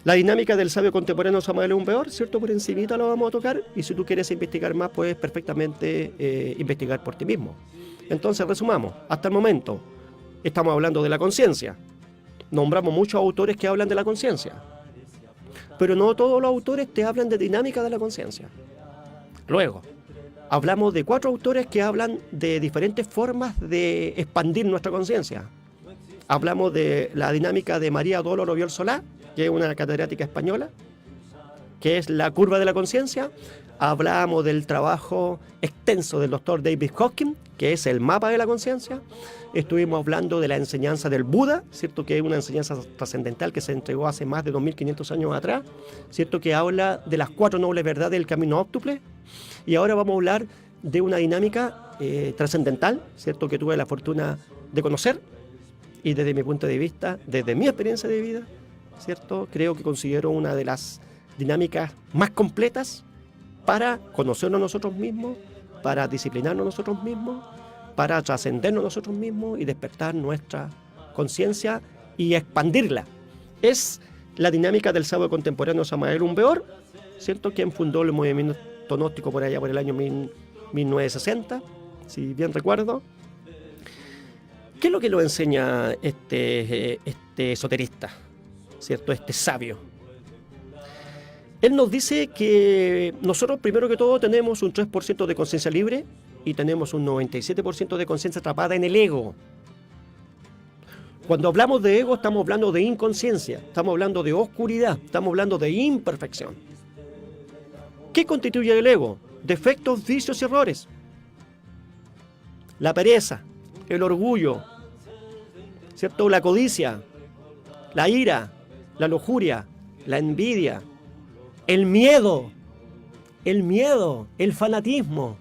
La dinámica del sabio contemporáneo Samael Aún Weor, ¿cierto? Por encimita lo vamos a tocar, y si tú quieres investigar más, puedes perfectamente investigar por ti mismo. Entonces, resumamos. Hasta el momento, estamos hablando de la conciencia. Nombramos muchos autores que hablan de la conciencia. Pero no todos los autores te hablan de dinámica de la conciencia. Luego, hablamos de 4 autores que hablan de diferentes formas de expandir nuestra conciencia. Hablamos de la dinámica de María Dolor Obiol Solá, que es una catedrática española, que es la curva de la conciencia. Hablamos del trabajo extenso del doctor David Hawkins, que es el mapa de la conciencia. Estuvimos hablando de la enseñanza del Buda, ¿cierto? Que es una enseñanza trascendental que se entregó hace más de 2500 años atrás, ¿cierto? Que habla de las 4 nobles verdades del camino óptuple. Y ahora vamos a hablar de una dinámica trascendental, ¿cierto? Que tuve la fortuna de conocer, y desde mi punto de vista, desde mi experiencia de vida, ¿cierto? Creo que considero una de las dinámicas más completas para conocernos nosotros mismos, para disciplinarnos nosotros mismos, para trascendernos nosotros mismos y despertar nuestra conciencia y expandirla. Es la dinámica del sabio contemporáneo Samael Aún Weor, ¿cierto? Quien fundó el movimiento gnóstico por allá por el año 1960, si bien recuerdo. ¿Qué es lo que lo enseña este esoterista, ¿cierto? Este sabio. Él nos dice que nosotros, primero que todo, tenemos un 3% de conciencia libre y tenemos un 97% de conciencia atrapada en el ego. Cuando hablamos de ego, estamos hablando de inconsciencia, estamos hablando de oscuridad, estamos hablando de imperfección. ¿Qué constituye el ego? Defectos, vicios y errores. La pereza, el orgullo, ¿cierto? La codicia, la ira, la lujuria, la envidia, el miedo, el fanatismo,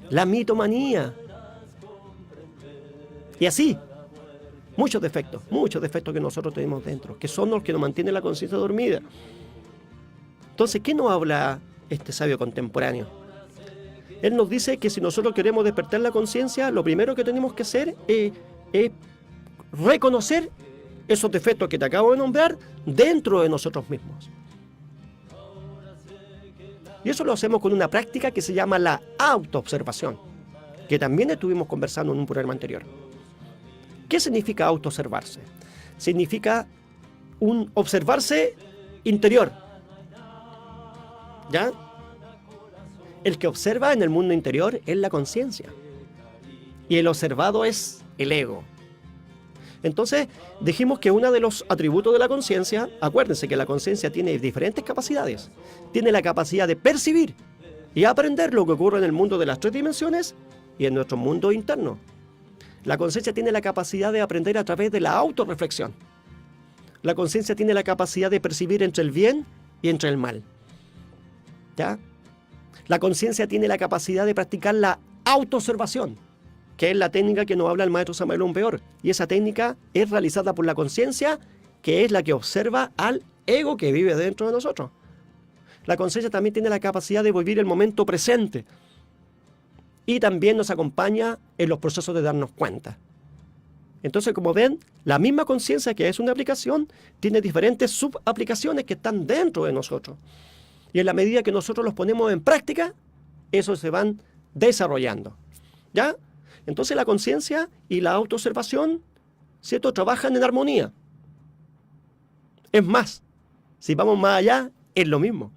la mitomanía. Y así, muchos defectos que nosotros tenemos dentro, que son los que nos mantienen la conciencia dormida. Entonces, ¿qué nos habla este sabio contemporáneo? Él nos dice que si nosotros queremos despertar la conciencia, lo primero que tenemos que hacer es reconocer esos defectos que te acabo de nombrar dentro de nosotros mismos. Y eso lo hacemos con una práctica que se llama la autoobservación, que también estuvimos conversando en un programa anterior. ¿Qué significa autoobservarse? Significa un observarse interior. ¿Ya? El que observa en el mundo interior es la conciencia. Y el observado es el ego. Entonces, dijimos que uno de los atributos de la conciencia, acuérdense que la conciencia tiene diferentes capacidades. Tiene la capacidad de percibir, y aprender lo que ocurre en el mundo de las 3 dimensiones y en nuestro mundo interno. La conciencia tiene la capacidad de aprender a través de la autorreflexión. La conciencia tiene la capacidad de percibir entre el bien y entre el mal. ¿Ya? La conciencia tiene la capacidad de practicar la autoobservación, que es la técnica que nos habla el maestro Samael Aún Weor. Y esa técnica es realizada por la conciencia, que es la que observa al ego que vive dentro de nosotros. La conciencia también tiene la capacidad de vivir el momento presente y también nos acompaña en los procesos de darnos cuenta. Entonces, como ven, la misma conciencia, que es una aplicación, tiene diferentes subaplicaciones que están dentro de nosotros. Y en la medida que nosotros los ponemos en práctica, esos se van desarrollando. ¿Ya? Entonces la conciencia y la autoobservación, ¿cierto?, trabajan en armonía. Es más, si vamos más allá, es lo mismo.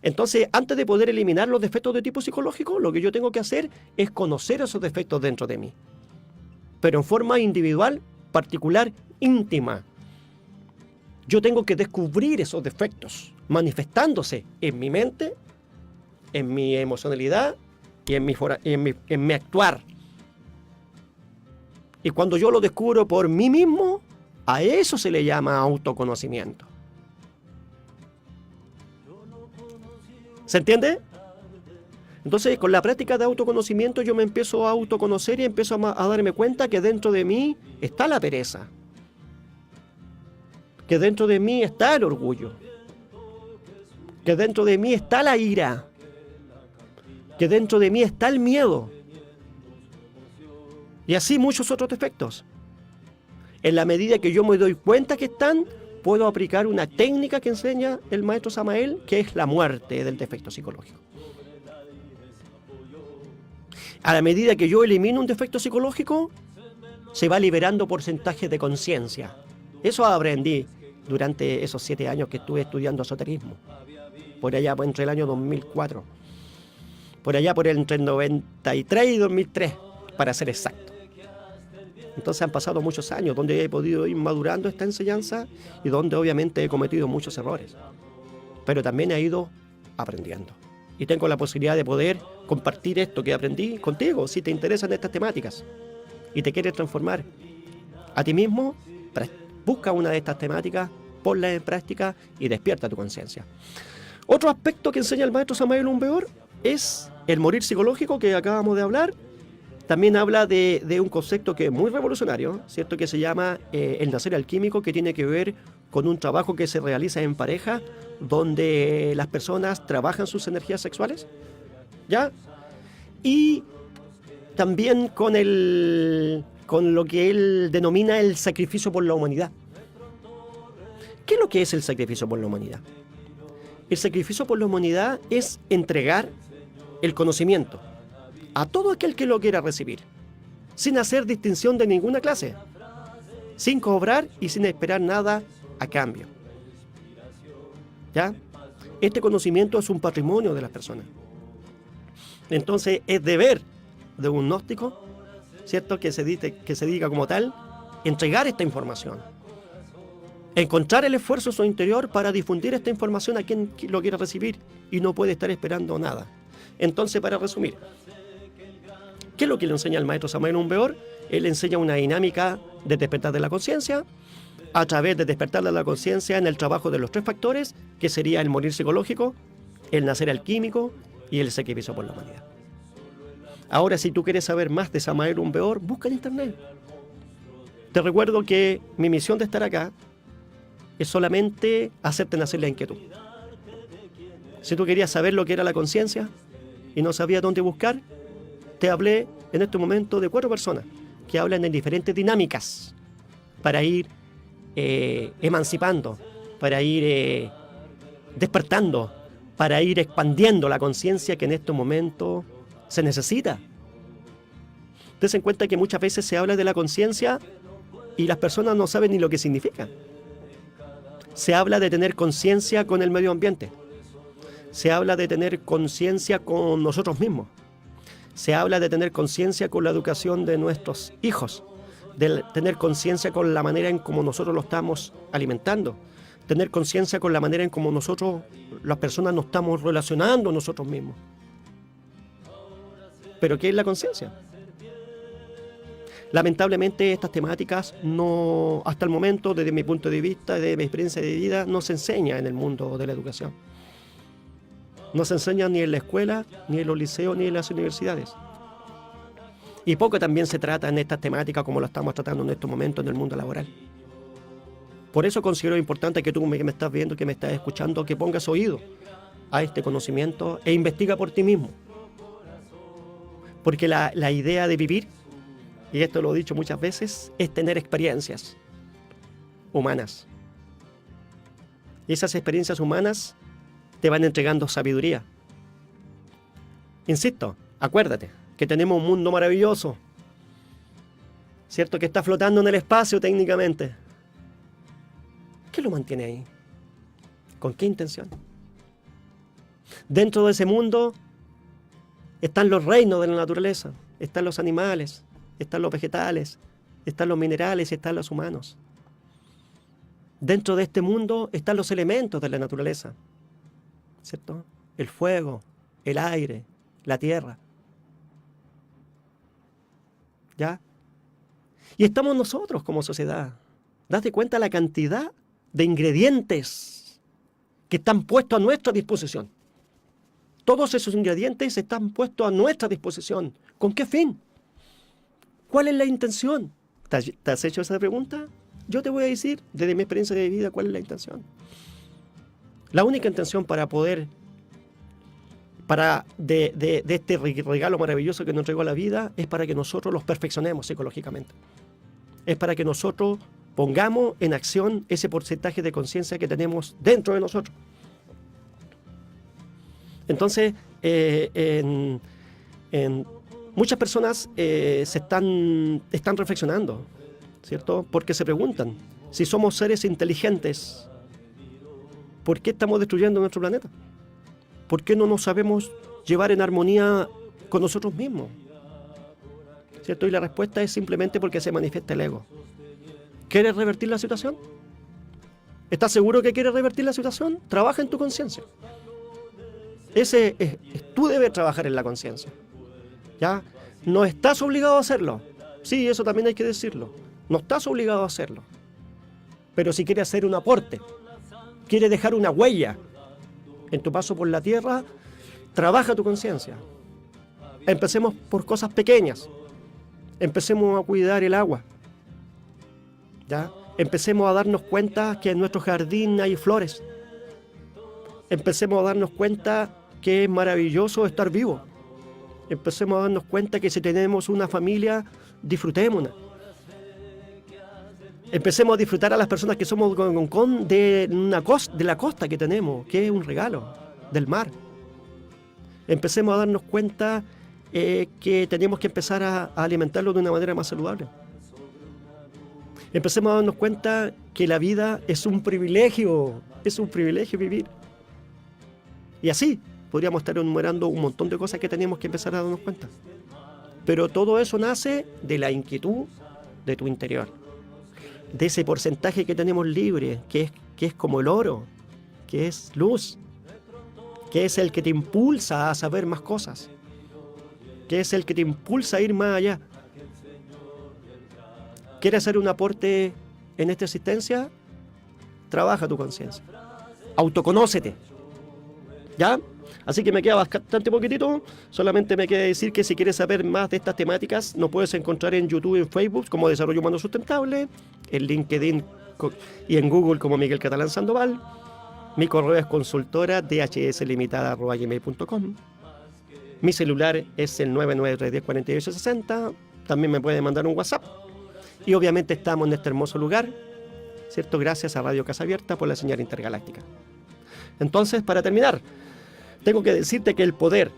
Entonces, antes de poder eliminar los defectos de tipo psicológico, lo que yo tengo que hacer es conocer esos defectos dentro de mí. Pero en forma individual, particular, íntima. Yo tengo que descubrir esos defectos, manifestándose en mi mente, en mi emocionalidad y en mi actuar. Y cuando yo lo descubro por mí mismo, a eso se le llama autoconocimiento. ¿Se entiende? Entonces, con la práctica de autoconocimiento yo me empiezo a autoconocer y empiezo a darme cuenta que dentro de mí está la pereza, que dentro de mí está el orgullo, que dentro de mí está la ira, que dentro de mí está el miedo, y así muchos otros defectos. En la medida que yo me doy cuenta que están, puedo aplicar una técnica que enseña el maestro Samael, que es la muerte del defecto psicológico. A la medida que yo elimino un defecto psicológico, se va liberando porcentaje de conciencia. Eso aprendí durante esos 7 años que estuve estudiando esoterismo. Por allá entre el año 2004. Por allá entre el 93 y 2003, para ser exacto. Entonces han pasado muchos años donde he podido ir madurando esta enseñanza y donde obviamente he cometido muchos errores. Pero también he ido aprendiendo. Y tengo la posibilidad de poder compartir esto que aprendí contigo, si te interesan estas temáticas y te quieres transformar a ti mismo, busca una de estas temáticas, ponla en práctica y despierta tu conciencia. Otro aspecto que enseña el maestro Samael Aún Weor es el morir psicológico, que acabamos de hablar. También habla de un concepto que es muy revolucionario, ¿cierto?, que se llama el nacer alquímico, que tiene que ver con un trabajo que se realiza en pareja, donde las personas trabajan sus energías sexuales, ¿ya? Y también con lo que él denomina el sacrificio por la humanidad. ¿Qué es lo que es el sacrificio por la humanidad? El sacrificio por la humanidad es entregar el conocimiento a todo aquel que lo quiera recibir, sin hacer distinción de ninguna clase, sin cobrar y sin esperar nada a cambio. ¿Ya? Este conocimiento es un patrimonio de las personas. Entonces es deber de un gnóstico, ¿cierto?, que se diga como tal, entregar esta información, encontrar el esfuerzo en su interior para difundir esta información a quien lo quiera recibir y no puede estar esperando nada. Entonces, para resumir, ¿qué es lo que le enseña el maestro Samael Aún Weor? Él enseña una dinámica de despertar de la conciencia, a través de despertar de la conciencia en el trabajo de los 3 factores, que sería el morir psicológico, el nacer alquímico y el sacrificio por la humanidad. Ahora, si tú quieres saber más de Samael Aún Weor, busca en internet. Te recuerdo que mi misión de estar acá es solamente hacerte nacer la inquietud. Si tú querías saber lo que era la conciencia y no sabías dónde buscar, te hablé en este momento de 4 personas que hablan en diferentes dinámicas para ir emancipando, para ir despertando, para ir expandiendo la conciencia que en este momento se necesita. Ten en cuenta que muchas veces se habla de la conciencia y las personas no saben ni lo que significa. Se habla de tener conciencia con el medio ambiente. Se habla de tener conciencia con nosotros mismos. Se habla de tener conciencia con la educación de nuestros hijos, de tener conciencia con la manera en cómo nosotros lo estamos alimentando, tener conciencia con la manera en cómo nosotros, las personas, nos estamos relacionando nosotros mismos. ¿Pero qué es la conciencia? Lamentablemente estas temáticas no, hasta el momento, desde mi punto de vista, desde mi experiencia de vida, no se enseña en el mundo de la educación. No se enseña ni en la escuela, ni en los liceos, ni en las universidades. Y poco también se trata en estas temáticas como lo estamos tratando en estos momentos en el mundo laboral. Por eso considero importante que tú que me estás viendo, que me estás escuchando, que pongas oído a este conocimiento e investiga por ti mismo. Porque la idea de vivir, y esto lo he dicho muchas veces, es tener experiencias humanas. Y esas experiencias humanas te van entregando sabiduría. Insisto, acuérdate que tenemos un mundo maravilloso, ¿cierto? Que está flotando en el espacio técnicamente. ¿Qué lo mantiene ahí? ¿Con qué intención? Dentro de ese mundo están los reinos de la naturaleza, están los animales, están los vegetales, están los minerales y están los humanos. Dentro de este mundo están los elementos de la naturaleza, ¿cierto? El fuego, el aire, la tierra. ¿Ya? Y estamos nosotros como sociedad. Date cuenta la cantidad de ingredientes que están puestos a nuestra disposición. Todos esos ingredientes están puestos a nuestra disposición. ¿Con qué fin? ¿Cuál es la intención? ¿Te has hecho esa pregunta? Yo te voy a decir, desde mi experiencia de vida, cuál es la intención. La única intención para poder, de este regalo maravilloso que nos entregó la vida, es para que nosotros los perfeccionemos psicológicamente. Es para que nosotros pongamos en acción ese porcentaje de conciencia que tenemos dentro de nosotros. Entonces, muchas personas están reflexionando, ¿cierto? Porque se preguntan, si somos seres inteligentes, ¿por qué estamos destruyendo nuestro planeta? ¿Por qué no nos sabemos llevar en armonía con nosotros mismos? ¿Cierto? Y la respuesta es simplemente porque se manifiesta el ego. ¿Quieres revertir la situación? ¿Estás seguro que quieres revertir la situación? Trabaja en tu conciencia. Tú debes trabajar en la conciencia. ¿Ya? No estás obligado a hacerlo. Sí, eso también hay que decirlo. No estás obligado a hacerlo. Pero si quieres hacer un aporte, quieres dejar una huella en tu paso por la tierra, trabaja tu conciencia. Empecemos por cosas pequeñas. Empecemos a cuidar el agua. ¿Ya? Empecemos a darnos cuenta que en nuestro jardín hay flores. Empecemos a darnos cuenta que es maravilloso estar vivo. Empecemos a darnos cuenta que si tenemos una familia, disfrutémosla. Empecemos a disfrutar a las personas que somos de la costa que tenemos, que es un regalo del mar. Empecemos a darnos cuenta que tenemos que empezar a alimentarlo de una manera más saludable. Empecemos a darnos cuenta que la vida es un privilegio vivir. Y así podríamos estar enumerando un montón de cosas que tenemos que empezar a darnos cuenta. Pero todo eso nace de la inquietud de tu interior, de ese porcentaje que tenemos libre, que es como el oro, que es luz, que es el que te impulsa a saber más cosas, que es el que te impulsa a ir más allá. ¿Quieres hacer un aporte en esta existencia? Trabaja tu conciencia. Autoconócete. ¿Ya? Así que me queda bastante poquitito. Solamente me queda decir que si quieres saber más de estas temáticas, nos puedes encontrar en YouTube y en Facebook como Desarrollo Humano Sustentable, en LinkedIn y en Google como Miguel Catalán Sandoval. Mi correo es consultora.dhslimitada@gmail.com. Mi celular es el 993104860. También me pueden mandar un WhatsApp. Y obviamente estamos en este hermoso lugar, ¿cierto? Gracias a Radio Casa Abierta por la señal intergaláctica. Entonces, para terminar, tengo que decirte que el poder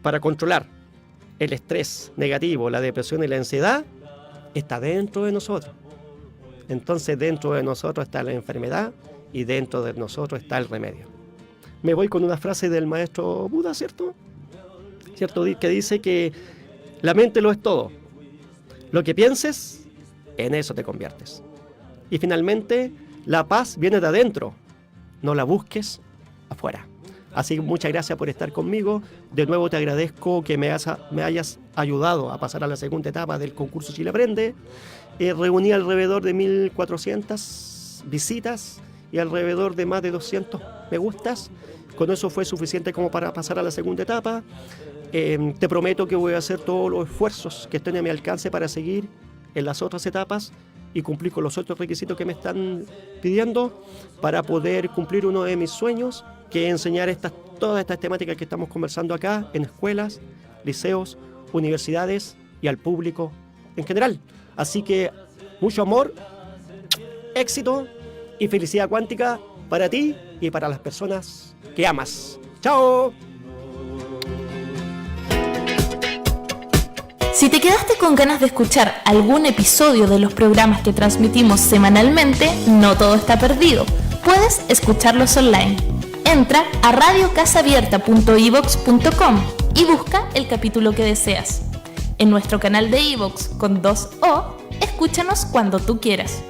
para controlar el estrés negativo, la depresión y la ansiedad está dentro de nosotros. Entonces, dentro de nosotros está la enfermedad y dentro de nosotros está el remedio. Me voy con una frase del maestro Buda, ¿cierto? Que dice que la mente lo es todo. Lo que pienses, en eso te conviertes. Y finalmente, La paz viene de adentro, no la busques afuera. Así que muchas gracias por estar conmigo. De nuevo te agradezco que me hayas ayudado a pasar a la segunda etapa del concurso Chile Aprende. Reuní alrededor de 1.400 visitas y alrededor de más de 200 me gustas. Con eso fue suficiente como para pasar a la segunda etapa. Te prometo que voy a hacer todos los esfuerzos que estén a mi alcance para seguir en las otras etapas y cumplir con los otros requisitos que me están pidiendo para poder cumplir uno de mis sueños, que es enseñar todas estas temáticas que estamos conversando acá en escuelas, liceos, universidades y al público en general. Así que mucho amor, éxito y felicidad cuántica para ti y para las personas que amas. ¡Chao! Si te quedaste con ganas de escuchar algún episodio de los programas que transmitimos semanalmente, no todo está perdido. Puedes escucharlos online. Entra a radiocasabierta.ivox.com y busca el capítulo que deseas. En nuestro canal de iVoox con 2O, escúchanos cuando tú quieras.